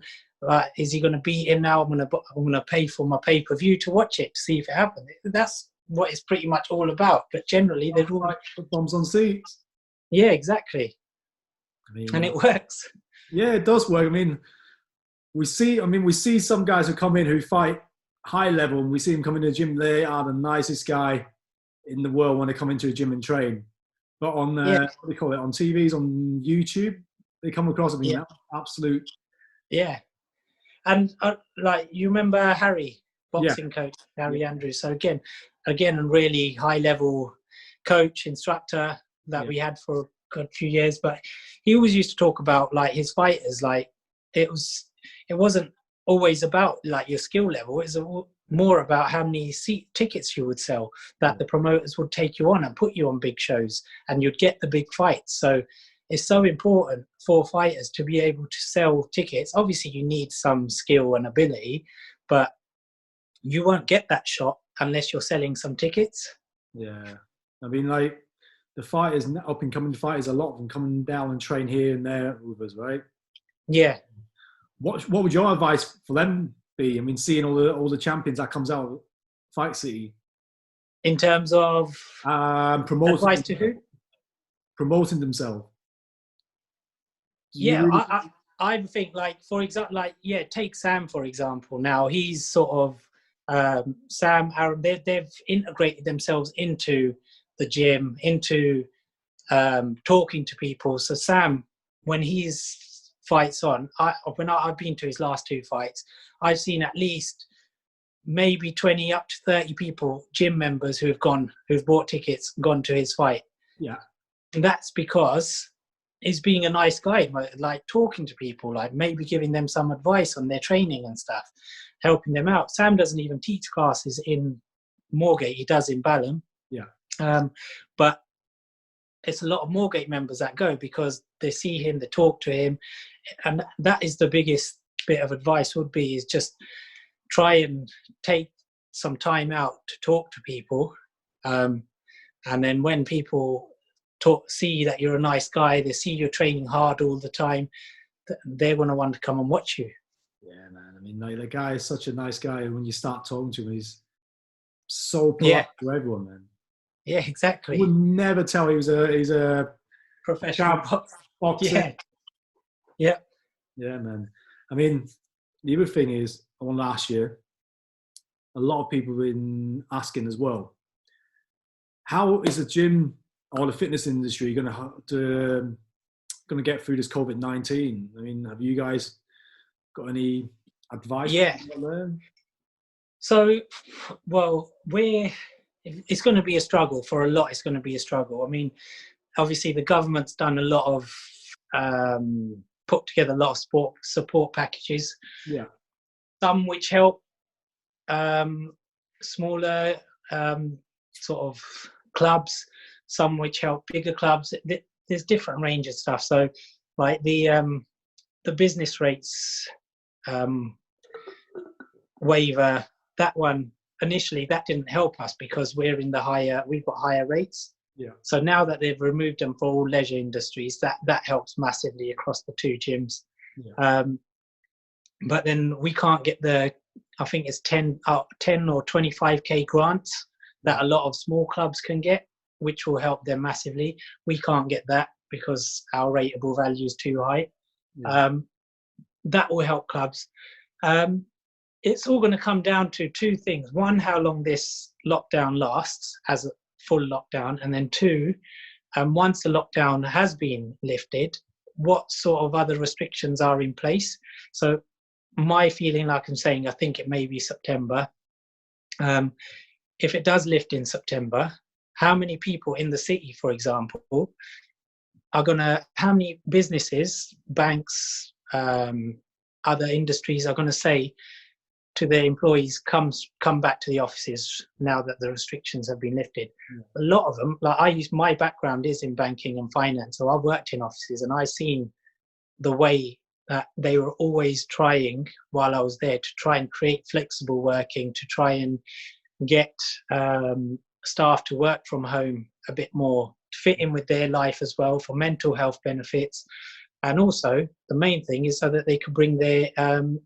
is he going to beat him now? I'm going to pay for my pay-per-view to watch it, to see if it happens. That's what it's pretty much all about. But generally they're all like bombs on seats. Yeah, exactly. I mean, and it works. Yeah, it does work. I mean, we see some guys who come in who fight high level, and we see them come into the gym. They are the nicest guy in the world when they come into a gym and train. But on what do you call it, on TVs, on YouTube, they come across absolute. Yeah, and like you remember Harry, boxing coach Harry Andrews. So again, a really high level coach, instructor that we had for a good few years. But he always used to talk about like his fighters, like it wasn't always about like your skill level. It's more about how many tickets you would sell, that the promoters would take you on and put you on big shows and you'd get the big fights. So it's so important for fighters to be able to sell tickets. Obviously you need some skill and ability, but you won't get that shot unless you're selling some tickets. Yeah. I mean, like the fighters, up and coming fighters, a lot of them coming down and train here and there with us, right? Yeah. What would your advice for them be? I mean, seeing all the champions that comes out of Fight City. In terms of promoting advice to who? Promoting themselves. I think, like, for example, take Sam, for example. Now, he's sort of, Sam, Aaron, they've integrated themselves into the gym, into talking to people. So Sam, when he's fights on, when I've been to his last two fights, I've seen at least maybe 20 up to 30 people, gym members who've bought tickets, gone to his fight. Yeah. And that's because he's being a nice guy, like talking to people, like maybe giving them some advice on their training and stuff, helping them out. Sam doesn't even teach classes in Moorgate, he does in Balham. Yeah. But it's a lot of Moorgate members that go because they see him, they talk to him. And that is the biggest bit of advice would be, is just try and take some time out to talk to people. And then when people see that you're a nice guy, they see you're training hard all the time, they're going to want to come and watch you. Yeah, man. I mean, the guy is such a nice guy. When you start talking to him, he's so polite to everyone, man. Yeah, exactly. You would never tell he's a professional boxer. Yeah, man. I mean, the other thing is, I want to ask you, a lot of people have been asking as well, how is the gym all the fitness industry going to get through this COVID-19? I mean, have you guys got any advice? Yeah. So, well, it's going to be a struggle for a lot. It's going to be a struggle. I mean, obviously the government's done a lot of put together a lot of support packages. Yeah. Some which help smaller sort of clubs, some which help bigger clubs. There's different range of stuff. So, like the business rates waiver, that one initially that didn't help us because we've got higher rates. Yeah. So now that they've removed them for all leisure industries, that helps massively across the two gyms. Yeah. But then we can't get I think it's 10 or 25k grants that a lot of small clubs can get, which will help them massively. We can't get that because our rateable value is too high. Yeah. That will help clubs. It's all going to come down to two things. One, how long this lockdown lasts as a full lockdown. And then two, once the lockdown has been lifted, what sort of other restrictions are in place? So my feeling, like I'm saying, I think it may be September. If it does lift in September, how many people in the city, for example, how many businesses, banks, other industries are going to say to their employees, come back to the offices now that the restrictions have been lifted? A lot of them, like my background is in banking and finance, so I've worked in offices and I've seen the way that they were always trying, while I was there, to try and create flexible working, to try and get staff to work from home a bit more, to fit in with their life as well, for mental health benefits. And also, the main thing is so that they could bring their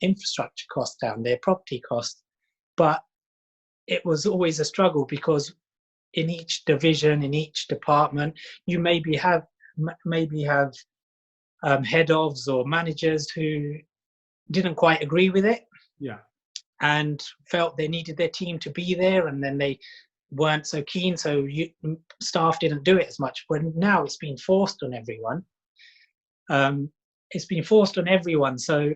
infrastructure costs down, their property costs. But it was always a struggle because in each division, in each department, you maybe have head ofs or managers who didn't quite agree with it. Yeah. And felt they needed their team to be there, and then they weren't so keen, so staff didn't do it as much. But now it's been forced on everyone. So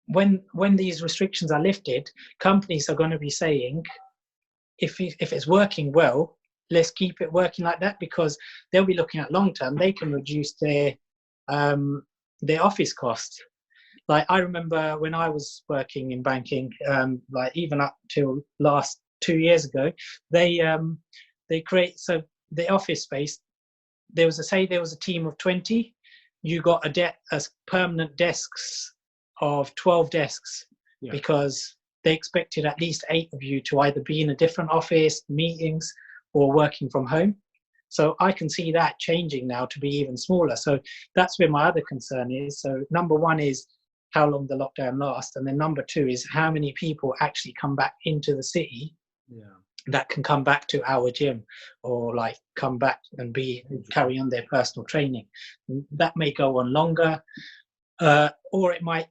when these restrictions are lifted, companies are going to be saying, if it's working well, let's keep it working like that, because they'll be looking at long term. They can reduce their office costs. Like I remember when I was working in banking, like even up till last 2 years ago, they create, so the office space, there was a team of 20, you got a permanent desks of 12 desks. Yeah. Because they expected at least 8 of you to either be in a different office, meetings, or working from home. So I can see that changing now to be even smaller. So that's where my other concern is. So number one is how long the lockdown lasts. And then number two is how many people actually come back into the city that can come back to our gym, or like come back and carry on their personal training. That may go on longer, or it might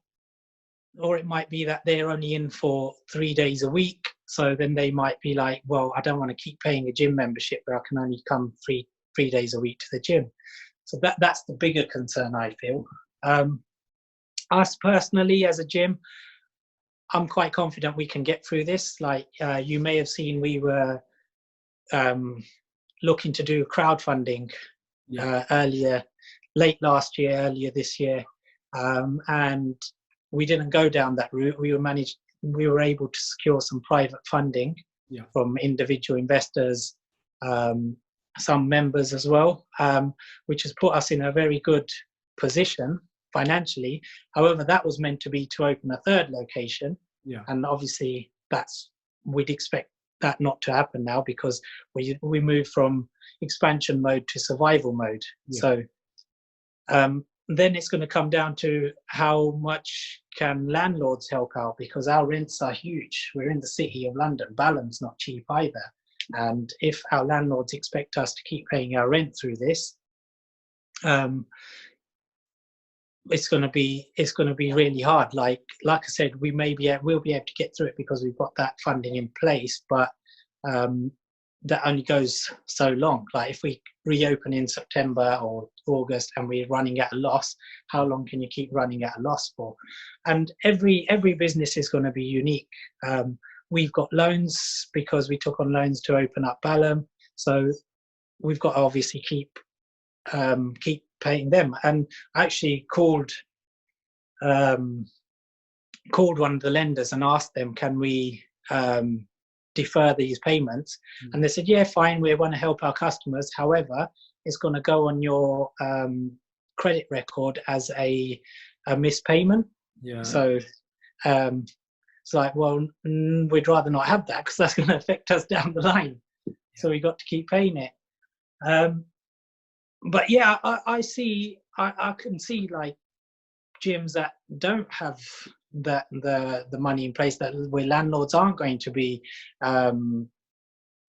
be that they're only in for 3 days a week. So then they might be like, well, I don't want to keep paying a gym membership, but I can only come three days a week to the gym. So that's the bigger concern, I feel. Us personally as a gym, I'm quite confident we can get through this. Like you may have seen, we were looking to do crowdfunding late last year, earlier this year. And we didn't go down that route. We were able to secure some private funding from individual investors, some members as well, which has put us in a very good position financially. However, that was meant to be to open a third location. Yeah. And obviously we'd expect that not to happen now, because we moved from expansion mode to survival mode. Yeah. So then it's going to come down to how much can landlords help out, because our rents are huge. We're in the city of London. Balham's not cheap either. And if our landlords expect us to keep paying our rent through this, it's going to be really hard. Like I said, we'll be able to get through it because we've got that funding in place. But that only goes so long. Like if we reopen in September or August and we're running at a loss, how long can you keep running at a loss for? And every business is going to be unique. We've got loans because we took on loans to open up Balham, so we've got to obviously keep paying them. And I actually called one of the lenders and asked them, can we defer these payments? And they said, yeah, fine, we want to help our customers, however it's going to go on your credit record as a missed payment. So it's like, well, we'd rather not have that because that's going to affect us down the line. So we got to keep paying it. But yeah, I can see like gyms that don't have the money in place, that where landlords aren't going to be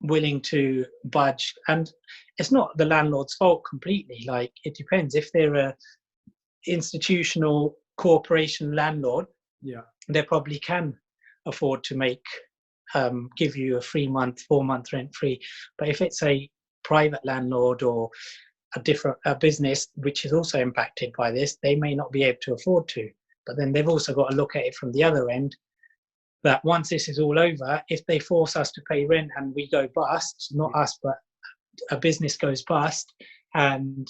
willing to budge. And it's not the landlord's fault completely. Like, it depends. If they're a institutional corporation landlord, they probably can afford to make give you a 3-month, 4-month rent free. But if it's a private landlord or a business which is also impacted by this, they may not be able to afford to. But then they've also got to look at it from the other end, that once this is all over, if they force us to pay rent and we go bust, not us, but a business goes bust and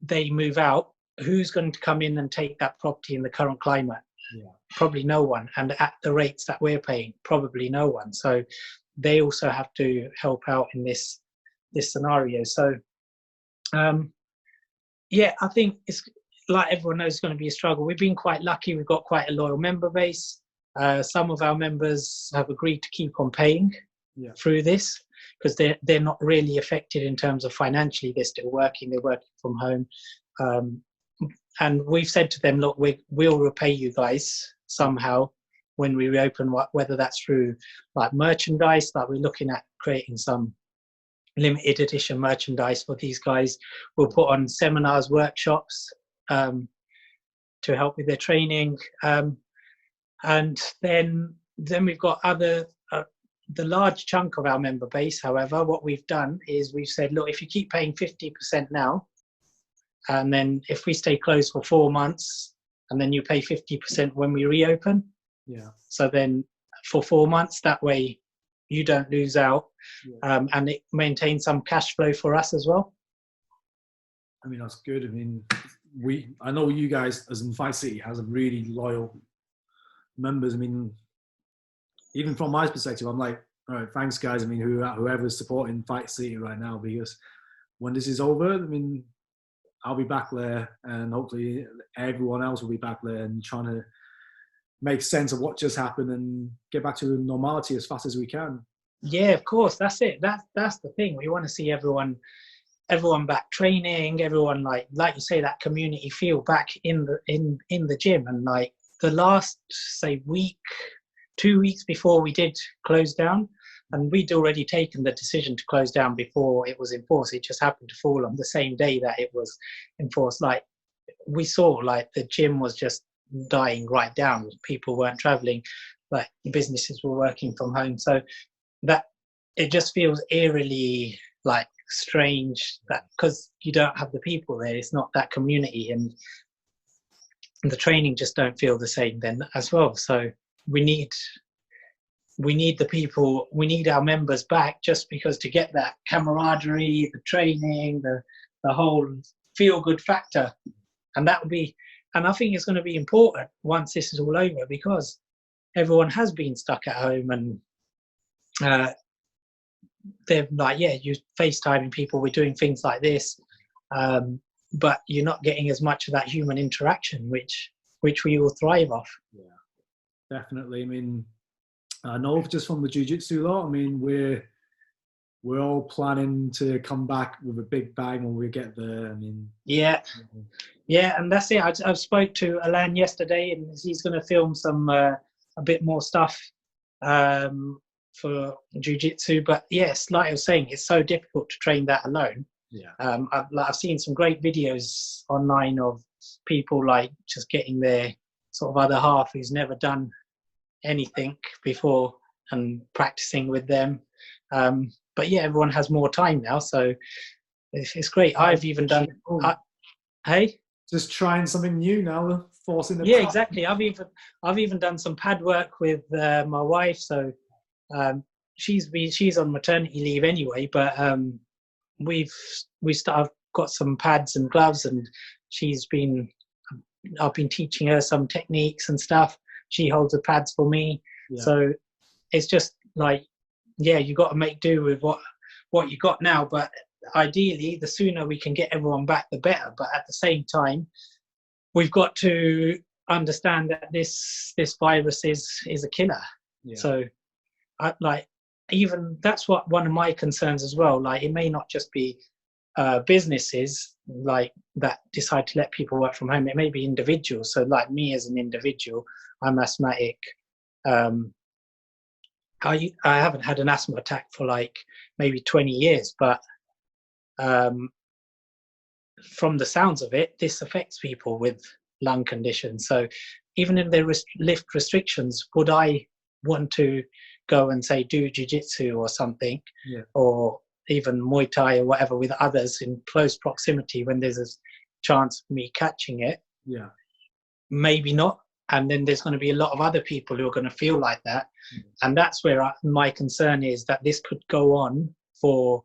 they move out, who's going to come in and take that property in the current climate? Probably no one. And at the rates that we're paying, probably no one. So they also have to help out in this scenario. So yeah, I think it's, like everyone knows, it's going to be a struggle. We've been quite lucky. We've got quite a loyal member base. Some of our members have agreed to keep on paying through this because they're not really affected in terms of financially. They're still working. They're working from home. And we've said to them, look, we'll repay you guys somehow when we reopen, whether that's through like merchandise, like we're looking at creating some limited edition merchandise for these guys. We'll put on seminars, workshops to help with their training. And then we've got the large chunk of our member base. However, what we've done is we've said, look, if you keep paying 50% now, and then if we stay closed for 4 months, and then you pay 50% when we reopen. So then for 4 months, that way you don't lose out, and it maintains some cash flow for us as well. I mean, that's good. I mean, I know you guys, as in Fight City, has a really loyal members. I mean, even from my perspective, I'm like, all right, thanks guys. I mean, whoever's supporting Fight City right now, because when this is over, I mean, I'll be back there, and hopefully everyone else will be back there and trying to make sense of what just happened and get back to normality as fast as we can. Yeah, of course, that's it. That's the thing. We want to see everyone back training, everyone like you say, that community feel back in the gym. And like the last, say, 2 weeks before we did close down, and we'd already taken the decision to close down before it was enforced. It just happened to fall on the same day that it was enforced. Like, we saw like the gym was just dying right down. People weren't traveling, like businesses were working from home. So that it just feels eerily like strange, that because you don't have the people there, it's not that community, and the training just don't feel the same then as well. So we need the people, we need our members back, just because to get that camaraderie, the training, the whole feel good factor. And that would be, and I think it's going to be important once this is all over, because everyone has been stuck at home, and they're like, yeah, you're FaceTiming people, we're doing things like this, but you're not getting as much of that human interaction, which we all thrive off. Yeah, definitely. I mean, I know just from the jiu-jitsu lot, I mean, we're all planning to come back with a big bang when we get there. I mean, yeah, and that's it. I spoke to Alan yesterday, and he's going to film some a bit more stuff for jiu-jitsu. But yes, like I was saying, it's so difficult to train that alone. Yeah. I've seen some great videos online of people like just getting their sort of other half who's never done anything before and practicing with them. but yeah, everyone has more time now, so it's great. I've even done. Hey. Just trying something new now, forcing the Yeah, exactly. I've even done some pad work with my wife. So she's on maternity leave anyway, but I've got some pads and gloves, and I've been teaching her some techniques and stuff. She holds the pads for me. Yeah. So it's just like, yeah, you got to make do with what you got now. But ideally, the sooner we can get everyone back, the better. But at the same time, we've got to understand that this virus is a killer. Yeah. So, even that's what one of my concerns as well. Like, it may not just be businesses like that decide to let people work from home. It may be individuals. So, like me as an individual, I'm asthmatic. I haven't had an asthma attack for like maybe 20 years, but from the sounds of it, this affects people with lung conditions. So even if they lift restrictions, would I want to go and say do jiu-jitsu or something, or even Muay Thai or whatever with others in close proximity when there's a chance of me catching it? Yeah. Maybe not. And then there's going to be a lot of other people who are going to feel like that. And that's where my concern is, that this could go on for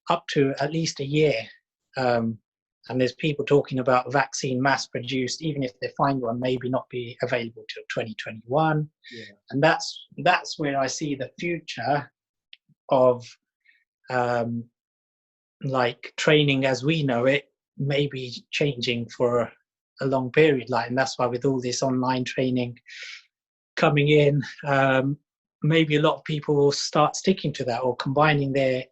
up to at least a year. And there's people talking about vaccine mass produced, even if they find one, maybe not be available till 2021. Yeah. And that's where I see the future of like training as we know it maybe changing for a long period. Like, and that's why with all this online training coming in, maybe a lot of people will start sticking to that or combining their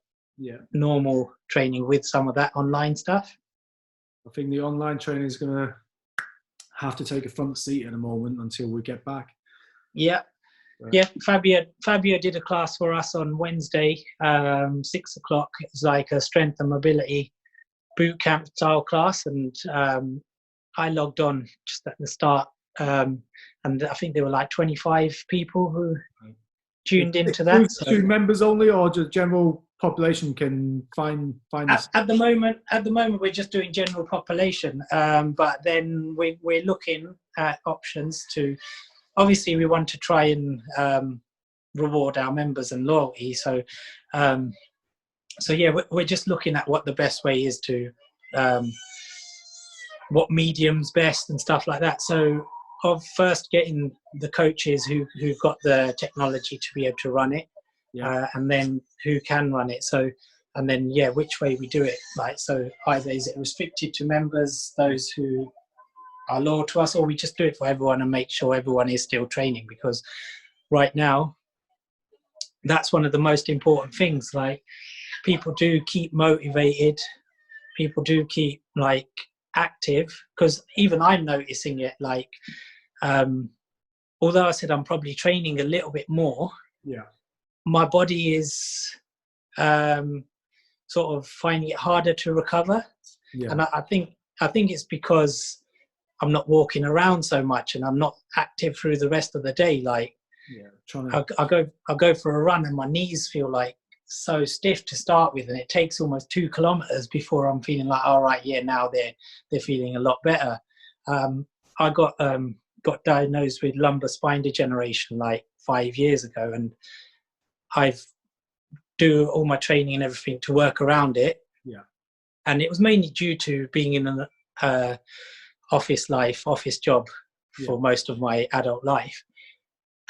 normal training with some of that online stuff. I think the online training is going to have to take a front seat at the moment until we get back. Yeah. Yeah, Fabio did a class for us on Wednesday, 6 o'clock. It was like a strength and mobility boot camp style class, and I logged on just at the start, and I think there were like 25 people who tuned into that. So members only, or just general population can find this? At the moment we're just doing general population, but then we're looking at options to. Obviously, we want to try and reward our members and loyalty. So yeah, we're just looking at what the best way is to, what medium's best and stuff like that. So of first getting the coaches who've got the technology to be able to run it, and then who can run it. So, and then which way we do it. Like, so either is it restricted to members, those who are loyal to us, or we just do it for everyone and make sure everyone is still training, because right now that's one of the most important things. Like, people do keep motivated, people do keep like active, because even I'm noticing it, like although I said I'm probably training a little bit more, my body is sort of finding it harder to recover. And I think it's because I'm not walking around so much and I'm not active through the rest of the day. Like, I'll go for a run and my knees feel like so stiff to start with, and it takes almost 2 kilometers before I'm feeling like, all right, now they're feeling a lot better. I got diagnosed with lumbar spine degeneration like 5 years ago, and I've do all my training and everything to work around it. And it was mainly due to being in an office job for most of my adult life,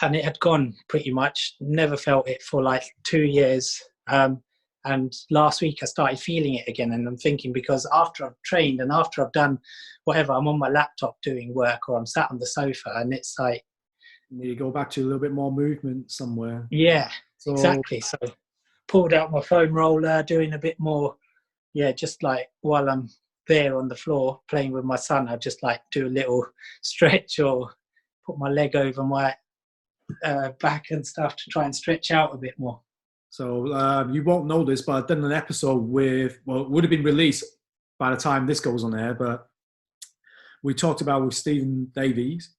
and it had gone pretty much. Never felt it for like 2 years, and last week I started feeling it again. And I'm thinking, because after I've trained and after I've done whatever, I'm on my laptop doing work or I'm sat on the sofa, and it's like you go back to a little bit more movement somewhere. Exactly. So pulled out my foam roller, doing a bit more, just like while I'm there on the floor playing with my son, I just like do a little stretch or put my leg over my back and stuff to try and stretch out a bit more. So you won't know this, but I've done an episode with, well, it would have been released by the time this goes on air, but we talked about with Stephen Davies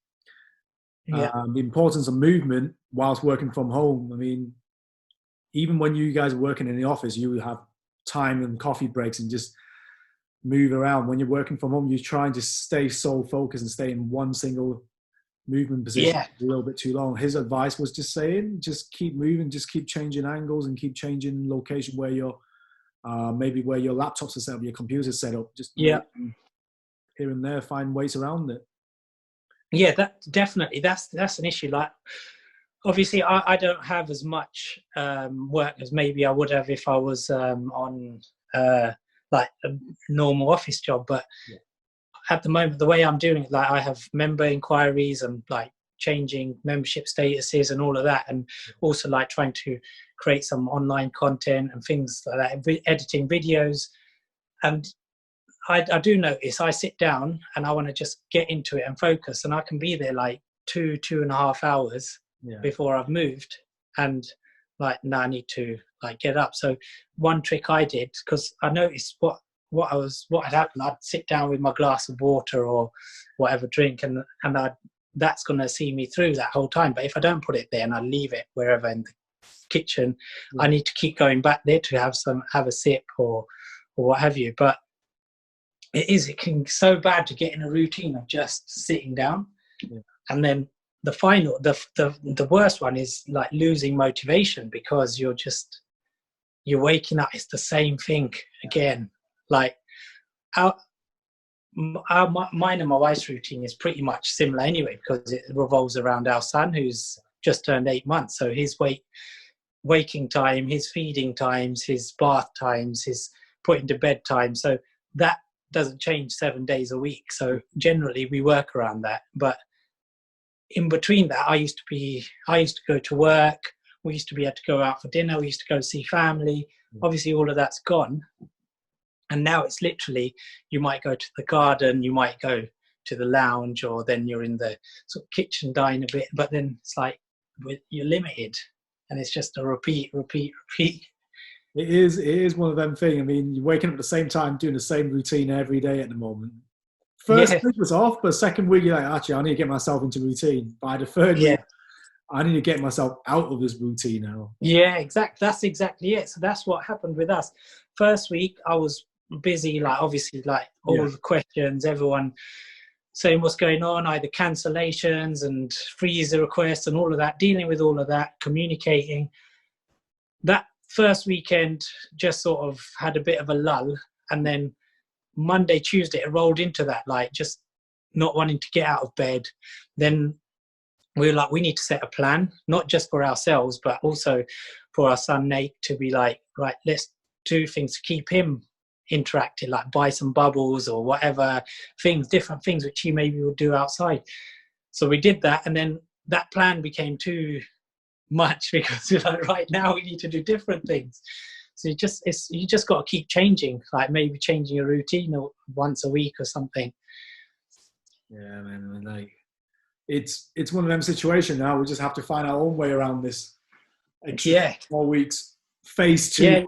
the importance of movement whilst working from home. I mean, even when you guys are working in the office, you have time and coffee breaks and just move around. When you're working from home, you're trying to stay so focused and stay in one single movement position Yeah, a little bit too long. His advice was just saying, just keep moving, just keep changing angles and keep changing location where you're, maybe where your laptops are set up, your computer's set up, just yeah, here and there, find ways around it. yeah. That definitely, that's an issue. Like, obviously, I don't have as much work as maybe I would have if I was on like a normal office job. But Yeah. at the moment, the way I'm doing it, like I have member inquiries and like changing membership statuses and all of that, and also like trying to create some online content and things like that, editing videos. And I do notice I sit down and I want to just get into it and focus, and I can be there like 2.5 hours Yeah. before I've moved, and like now I need to like get up. So one trick I did, because I noticed what had happened, I'd sit down with my glass of water or whatever drink, and that's going to see me through that whole time. But if I don't put it there and I leave it wherever in the kitchen, I need to keep going back there to have a sip or what have you. But it can be so bad to get in a routine of just sitting down. Yeah. And then the worst one is like losing motivation, because you're waking up, it's the same thing again. Like mine and my wife's routine is pretty much similar anyway, because it revolves around our son, who's just turned 8 months. So his waking time, his feeding times, his bath times, his putting to bed time. So that doesn't change 7 days a week. So generally we work around that. But in between that, I used to go to work. We used to be able to go out for dinner. We used to go see family. Obviously all of that's gone. And now it's literally, you might go to the garden, you might go to the lounge, or then you're in the sort of kitchen dine a bit, but then it's like you're limited, and it's just a repeat. It is one of them things. I mean, you're waking up at the same time, doing the same routine every day at the moment. First week was off, but second week, you're like, actually, I need to get myself into routine. By the third week, I need to get myself out of this routine now. Yeah, exactly. That's exactly it. So that's what happened with us. First week, I was busy, like obviously, like all the questions, everyone saying what's going on, either cancellations and freezer requests and all of that, dealing with all of that, communicating. That first weekend just sort of had a bit of a lull, and then Monday, Tuesday, it rolled into that, like just not wanting to get out of bed. Then we were like, we need to set a plan, not just for ourselves, but also for our son, Nate, to be like, right, let's do things to keep him interacting, like buy some bubbles or whatever things, different things which he maybe would do outside. So we did that, and then that plan became too much, because we're like, right now we need to do different things. So you just got to keep changing, like maybe changing your routine once a week or something. Yeah, man. I mean, like, it's one of them situations now. We just have to find our own way around this. Extra 4 weeks. Phase 2.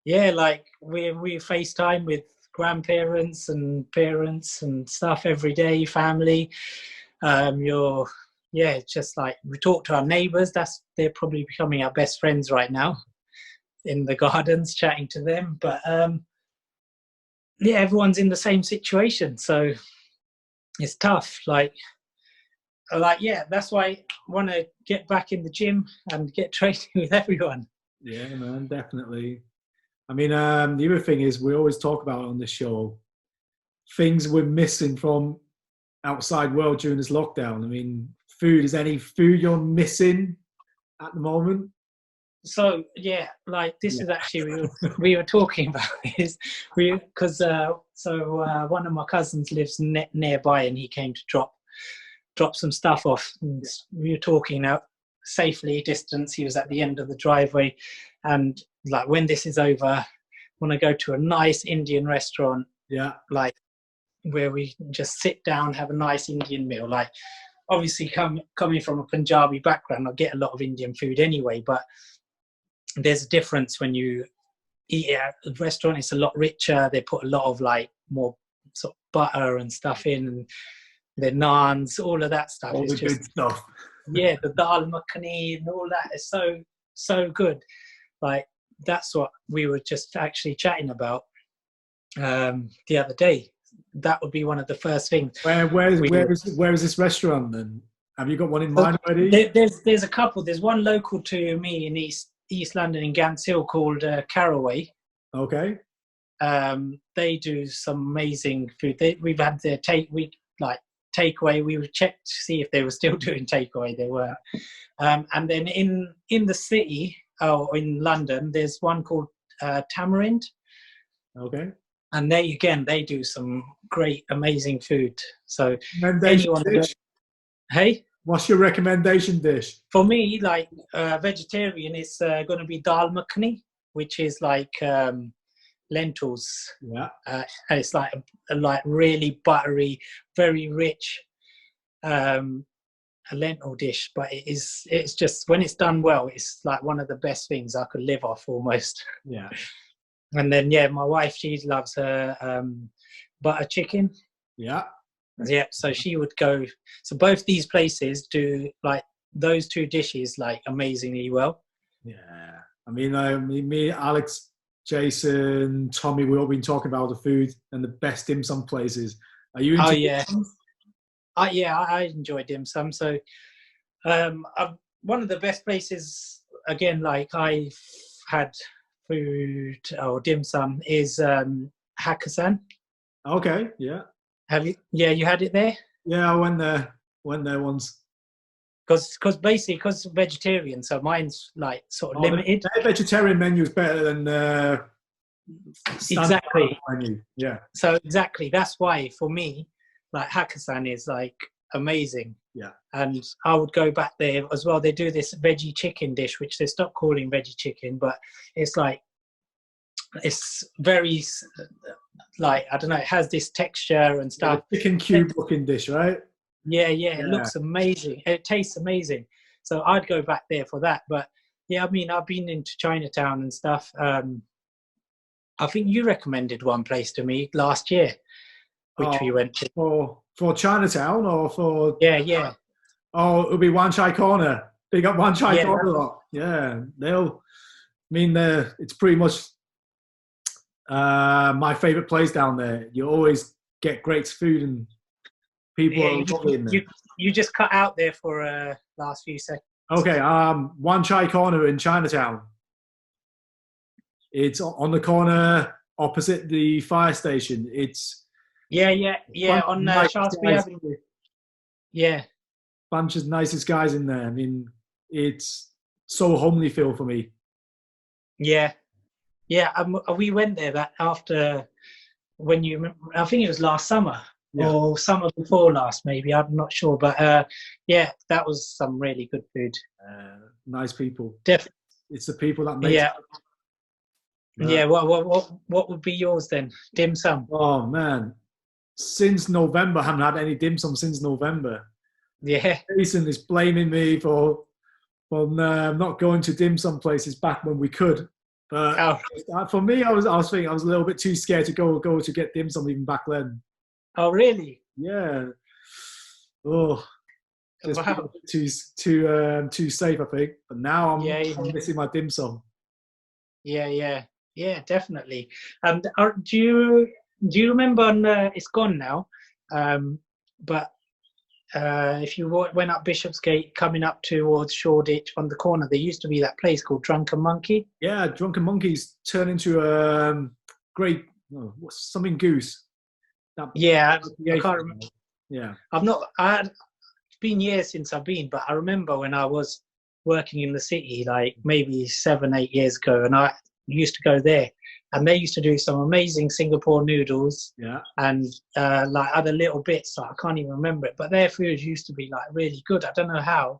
Yeah, like we FaceTime with grandparents and parents and stuff every day, family. It's just like we talk to our neighbours. They're probably becoming our best friends right now, in the gardens, chatting to them. But everyone's in the same situation, so it's tough. Like that's why I want to get back in the gym and get training with everyone. Yeah, man, definitely. I mean, the other thing is, we always talk about on this show things we're missing from outside world during this lockdown. I mean, food. Is any food you're missing at the moment? So like this is actually we were talking about this, because one of my cousins lives nearby, and he came to drop some stuff off. And we were talking out safely distance. He was at the end of the driveway, and like, when this is over, I want to go to a nice Indian restaurant. Yeah, like where we just sit down, have a nice Indian meal. Like, obviously, coming from a Punjabi background, I get a lot of Indian food anyway, but there's a difference when you eat at a restaurant. It's a lot richer. They put a lot of like more sort of butter and stuff in, and the naans, all of that stuff. All the good stuff. Yeah, the dal makhani and all that is so so good. Like that's what we were just actually chatting about the other day. That would be one of the first things. Where is this restaurant then? Have you got one in mind already? There's a couple. There's one local to me in East London in Gants Hill called Caraway. Okay. They do some amazing food. We've had their takeaway. We would check to see if they were still doing takeaway. They were. And then in the city, in London, there's one called Tamarind. Okay. And they do some great, amazing food. So anyone, hey, what's your recommendation dish? For me, like vegetarian, it's going to be dal makhani, which is like lentils. Yeah. And it's like really buttery, very rich a lentil dish. But it's just, when it's done well, it's like one of the best things I could live off almost. Yeah. And then, my wife, she loves her butter chicken. Yeah. Yeah, so she would go. So both these places do like those two dishes like amazingly well. Yeah. I mean, me, Alex, Jason, Tommy, we've all been talking about the food and the best dim sum places. Are you into dim sum? I enjoy dim sum. So one of the best places, again, like I've had food or dim sum is Hakkasan. Okay, yeah. Have you? Yeah, you had it there? Yeah, I went there once. Because vegetarian, so mine's like sort of limited. The vegetarian menu is better than exactly menu. Yeah. So exactly, that's why for me, like Hakkasan is like amazing. Yeah. And I would go back there as well. They do this veggie chicken dish, which they stopped calling veggie chicken, but it's like, it's very like, I don't know, it has this texture and stuff. Yeah, chicken cube looking dish, right? Yeah, it looks amazing. It tastes amazing. So I'd go back there for that. But yeah, I mean, I've been into Chinatown and stuff. I think you recommended one place to me last year, which we went to. For Chinatown or for... Yeah. Oh, it'll be Wan Chai Corner. Big up Wan Chai Corner a lot. Yeah, it's pretty much my favourite place down there. You always get great food and people are lovely in there. You just cut out there for last few seconds. Okay, Wan Chai Corner in Chinatown. It's on the corner opposite the fire station. It's on Shaftesbury Avenue. Yeah, bunch of nicest guys in there. I mean, it's so homely feel for me. Yeah. We went there that after I think it was last summer or summer before last, maybe. I'm not sure, but that was some really good food. Nice people. Definitely, it's the people that make. Yeah. What would be yours then? Dim sum. Oh man, since November, I haven't had any dim sum since November. Yeah. Jason is blaming me for not going to dim sum places back when we could. But for me, I was thinking I was a little bit too scared to go to get dim sum even back then. Oh really? Yeah. Oh, just too safe, I think. But now I'm missing my dim sum. Yeah, definitely. And do you remember? It's gone now. But if you went up Bishopsgate, coming up towards Shoreditch on the corner, there used to be that place called Drunken Monkey. Yeah, Drunken Monkey's turned into something goose. I can't remember. Yeah, it's been years since I've been, but I remember when I was working in the city, like maybe 7-8 years ago, and I used to go there. And they used to do some amazing Singapore noodles, and like other little bits. Like I can't even remember it, but their food used to be like really good. I don't know how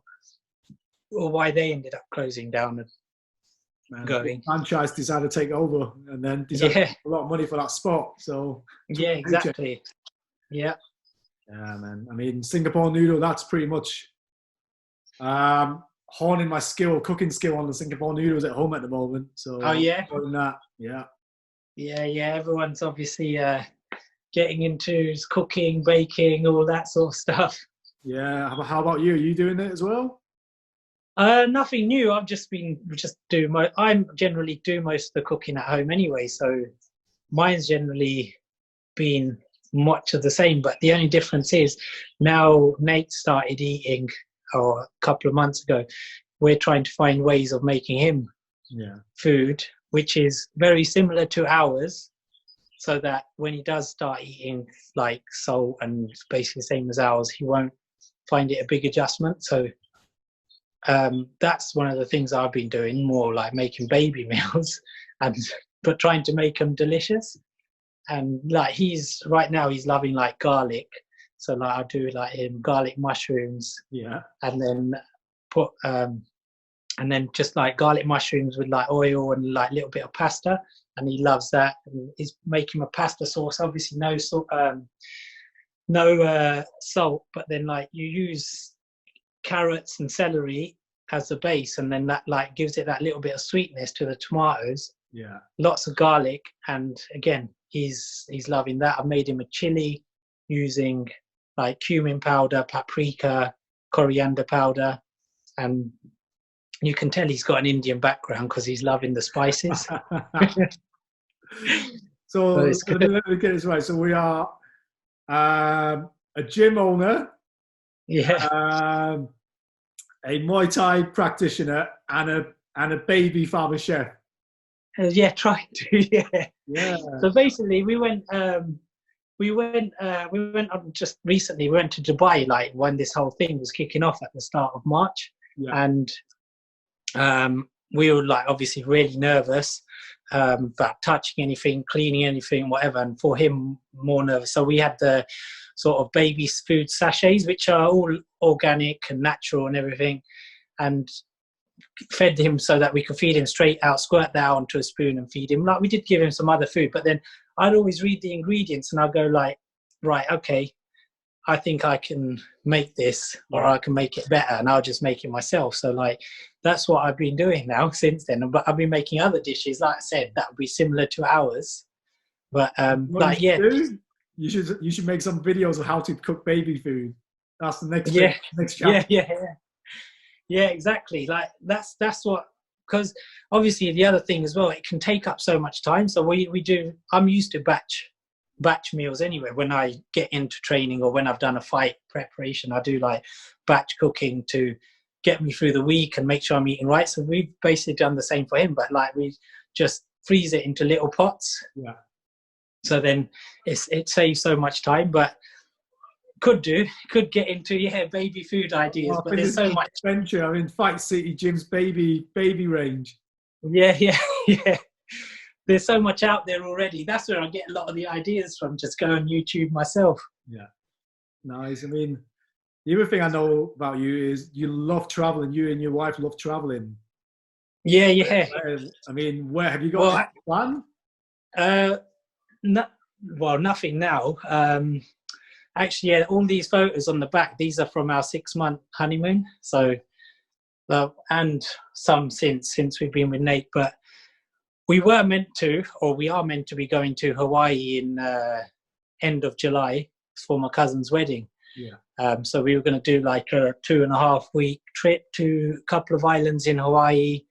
or why they ended up closing down and going. The franchise decided to take over, and then decided to pay a lot of money for that spot. So exactly. Yeah, man. I mean, Singapore noodle. That's pretty much honing my cooking skill on the Singapore noodles at home at the moment. So doing that. Yeah. Everyone's obviously getting into cooking, baking, all that sort of stuff. Yeah. How about you? Are you doing it as well? Nothing new. I've just been doing I'm generally do most of the cooking at home anyway, so mine's generally been much of the same. But the only difference is now Nate started eating, or a couple of months ago, we're trying to find ways of making him food, which is very similar to ours, so that when he does start eating like salt and basically the same as ours, he won't find it a big adjustment. So that's one of the things I've been doing, more like making baby meals, but trying to make them delicious. And like he's loving like garlic, so like I'll do like him garlic mushrooms, and then put and then just like garlic mushrooms with like oil and like a little bit of pasta, and he loves that. And he's making a pasta sauce, obviously no salt, but then like you use carrots and celery as the base, and then that like gives it that little bit of sweetness to the tomatoes. Lots of garlic, and again he's loving that. I've made him a chili using like cumin powder, paprika, coriander powder, and you can tell he's got an Indian background because he's loving the spices. So let me get this right. So we are a gym owner, a Muay Thai practitioner, and a baby farmer chef. Trying to. So basically, we went on just recently. We went to Dubai, like when this whole thing was kicking off at the start of March, and we were like obviously really nervous about touching anything, cleaning anything, whatever. And for him, more nervous. So we had the sort of baby food sachets, which are all organic and natural and everything, and fed him so that we could feed him straight out, squirt that out onto a spoon and feed him. Like we did give him some other food, but then I'd always read the ingredients and I'd go like, right, okay, I think I can make this, or I can make it better, and I'll just make it myself. So like that's what I've been doing now since then. But I've been making other dishes, like I said, that would be similar to ours. But you should make some videos of how to cook baby food. That's the next chapter. Yeah, exactly. Like that's what, because obviously the other thing as well, it can take up so much time. So we do. I'm used to batch meals anyway. When I get into training or when I've done a fight preparation, I do like batch cooking to get me through the week and make sure I'm eating right. So we've basically done the same for him, but like we just freeze it into little pots. So then it saves so much time, but could get into baby food ideas, but there's so much adventure. I mean, Fight City Gym's baby range. Yeah. There's so much out there already. That's where I get a lot of the ideas from. Just go on YouTube myself. Nice. I mean, the other thing I know about you is you love traveling. You and your wife love traveling. Yeah. I mean, where have you got a plan? Nothing now. Actually, all these photos on the back, these are from our 6-month honeymoon. So, and some since we've been with Nate, but we are meant to be going to Hawaii in end of July for my cousin's wedding. So we were going to do like a 2.5-week trip to a couple of islands in Hawaii,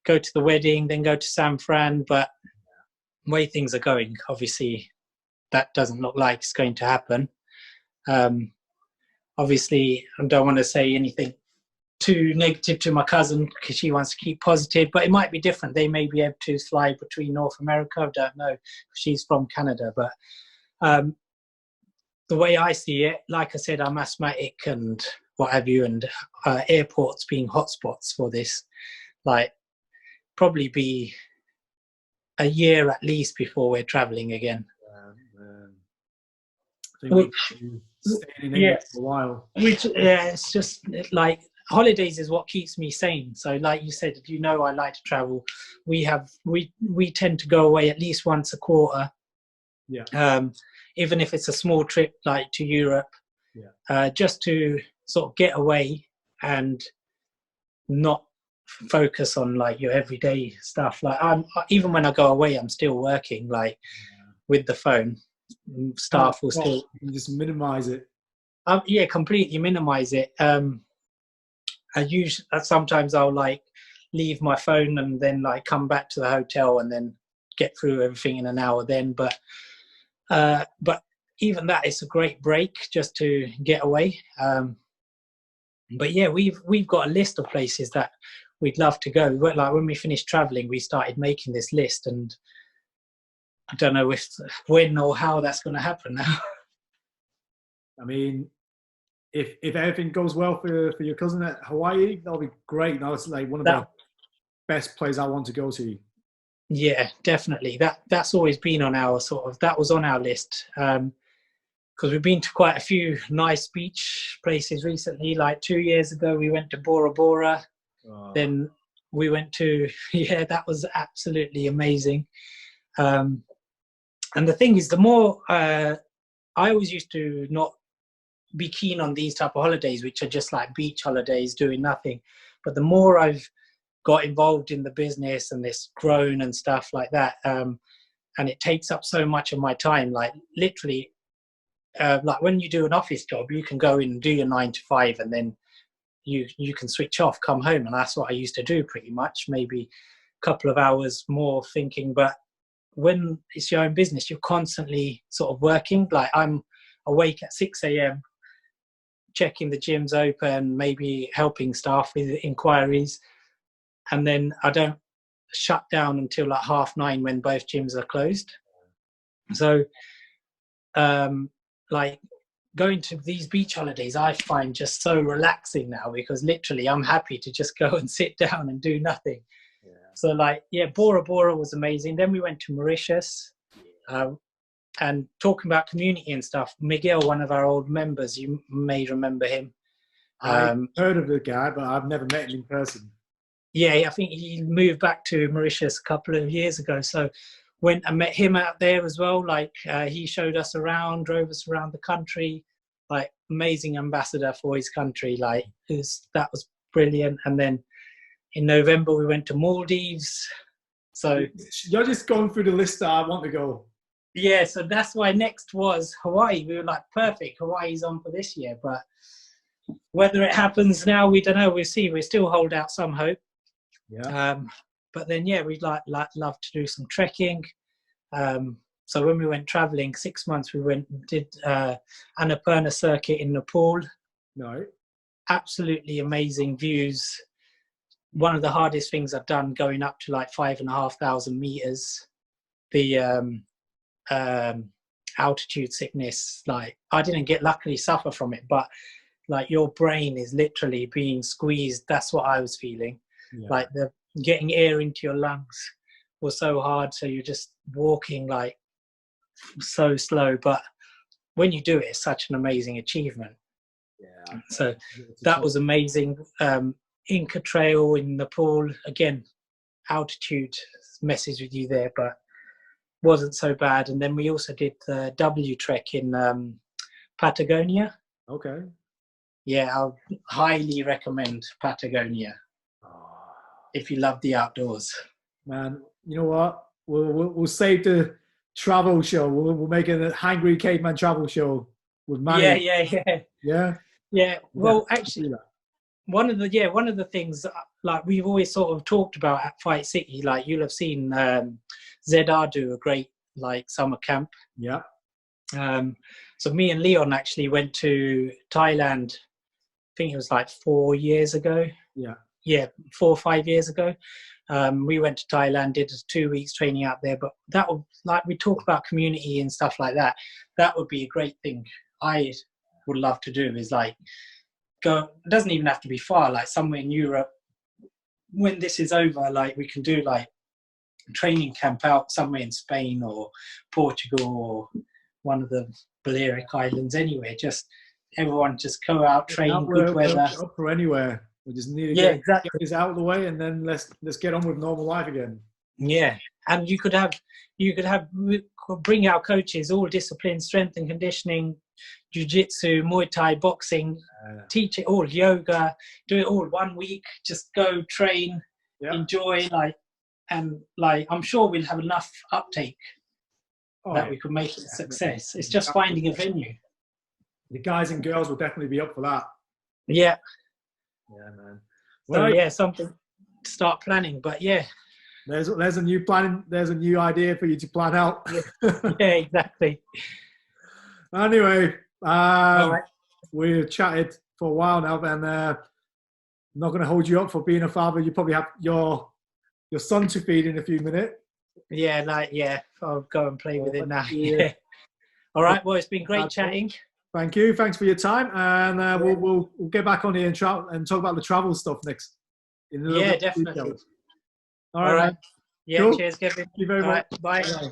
go to the wedding, then go to San Fran. But the way things are going, obviously, that doesn't look like it's going to happen. Obviously, I don't want to say anything too negative to my cousin because she wants to keep positive, but it might be different. They may be able to fly between North America. I don't know. She's from Canada, but the way I see it, like I said, I'm asthmatic and what have you, and airports being hotspots for this, like probably be a year at least before we're traveling again. Staying in England for a while. It's just like holidays is what keeps me sane. So like you said, I like to travel. We tend to go away at least once a quarter. Even if it's a small trip like to Europe, just to sort of get away and not focus on like your everyday stuff. Like even when I go away, I'm still working like with the phone. Staff will still just minimize it. Completely minimize it. sometimes I'll like leave my phone and then like come back to the hotel and then get through everything in an hour then. But even that is a great break just to get away. But yeah, we've got a list of places that we'd love to go. Like when we finished traveling, we started making this list, and I don't know when or how that's going to happen now. I mean, if everything goes well for your cousin at Hawaii, that'll be great. Now it's like one of the best places I want to go to. Yeah, definitely. That's always been on our that was on our list. Because we've been to quite a few nice beach places recently. Like 2 years ago, we went to Bora Bora. Oh. Then we went to, that was absolutely amazing. And the thing is, the more, I always used to not be keen on these type of holidays, which are just like beach holidays, doing nothing. But the more I've got involved in the business and this grown and stuff like that, and it takes up so much of my time, like literally, like when you do an office job, you can go in and do your 9 to 5 and then you can switch off, come home. And that's what I used to do pretty much, maybe a couple of hours more thinking. But when it's your own business, you're constantly sort of working. Like I'm awake at 6 a.m, checking the gyms open, maybe helping staff with inquiries. And then I don't shut down until like 9:30 when both gyms are closed. So, like going to these beach holidays, I find just so relaxing now, because literally I'm happy to just go and sit down and do nothing. Yeah. So like, yeah, Bora Bora was amazing. Then we went to Mauritius, and talking about community and stuff, Miguel, one of our old members, you may remember him. I've heard of the guy, but I've never met him in person. Yeah, I think he moved back to Mauritius a couple of years ago. So went and met him out there as well. Like he showed us around, drove us around the country, like amazing ambassador for his country. Like that was brilliant. And then in November we went to Maldives. So you're just going through the list that I want to go. Yeah, so that's why next was Hawaii. We were like, perfect, Hawaii's on for this year. But whether it happens now, we don't know. We'll see. We still hold out some hope. Yeah. But then, yeah, we'd love to do some trekking. So when we went traveling, 6 months, we did Annapurna circuit in Nepal. No. Absolutely amazing views. One of the hardest things I've done, going up to like 5,500 meters. The altitude sickness, like I didn't luckily suffer from it, but like your brain is literally being squeezed. That's what I was feeling. Yeah. Like getting air into your lungs was so hard. So you're just walking like so slow, but when you do it, it's such an amazing achievement. Yeah. So that was amazing. Inca Trail in Nepal, again, altitude messes with you there, but wasn't so bad. And then we also did the W Trek in Patagonia. Okay. Yeah, I'll highly recommend Patagonia if you love the outdoors. Man, you know what? We'll save the travel show. We'll make it a Hangry Caveman travel show with Mani. Yeah. Well, actually, one of the things like we've always sort of talked about at Fight City, like you'll have seen ZR do a great like summer camp. Yeah. So me and Leon actually went to Thailand. I think it was like 4 years ago. Yeah, 4 or 5 years ago. We went to Thailand, did 2 weeks training out there. But that would, like we talk about community and stuff like that, that would be a great thing I would love to do, is like go, it doesn't even have to be far, like somewhere in Europe. When this is over, like we can do like training camp out somewhere in Spain or Portugal or one of the Balearic Islands, anywhere. Just everyone just go out, train, good weather. Or anywhere. We just need to get this out of the way, and then let's get on with normal life again. Yeah, and you could bring our coaches, all disciplines, strength and conditioning, jiu-jitsu, Muay Thai, boxing, teach it all, yoga, do it all 1 week. Just go train, enjoy, and I'm sure we'll have enough uptake that we could make it a success. It's just finding a venue. The guys and girls will definitely be up for that. Yeah. Yeah, man. So Well, yeah, something to start planning. But yeah, there's a new plan. There's a new idea for you to plan out. yeah, exactly. Anyway, All right. we've chatted for a while now, and I'm not going to hold you up for being a father. You probably have your son to feed in a few minutes. Yeah, I'll go and play with it now. Yeah. Yeah. All right. Well, it's been great chatting. Thank you. Thanks for your time, and we'll get back on here and talk about the travel stuff next. In a little bit Definitely. details. All right. Man. Yeah. Cool. Cheers, Kevin. Thank you very All much. right. Bye. Bye.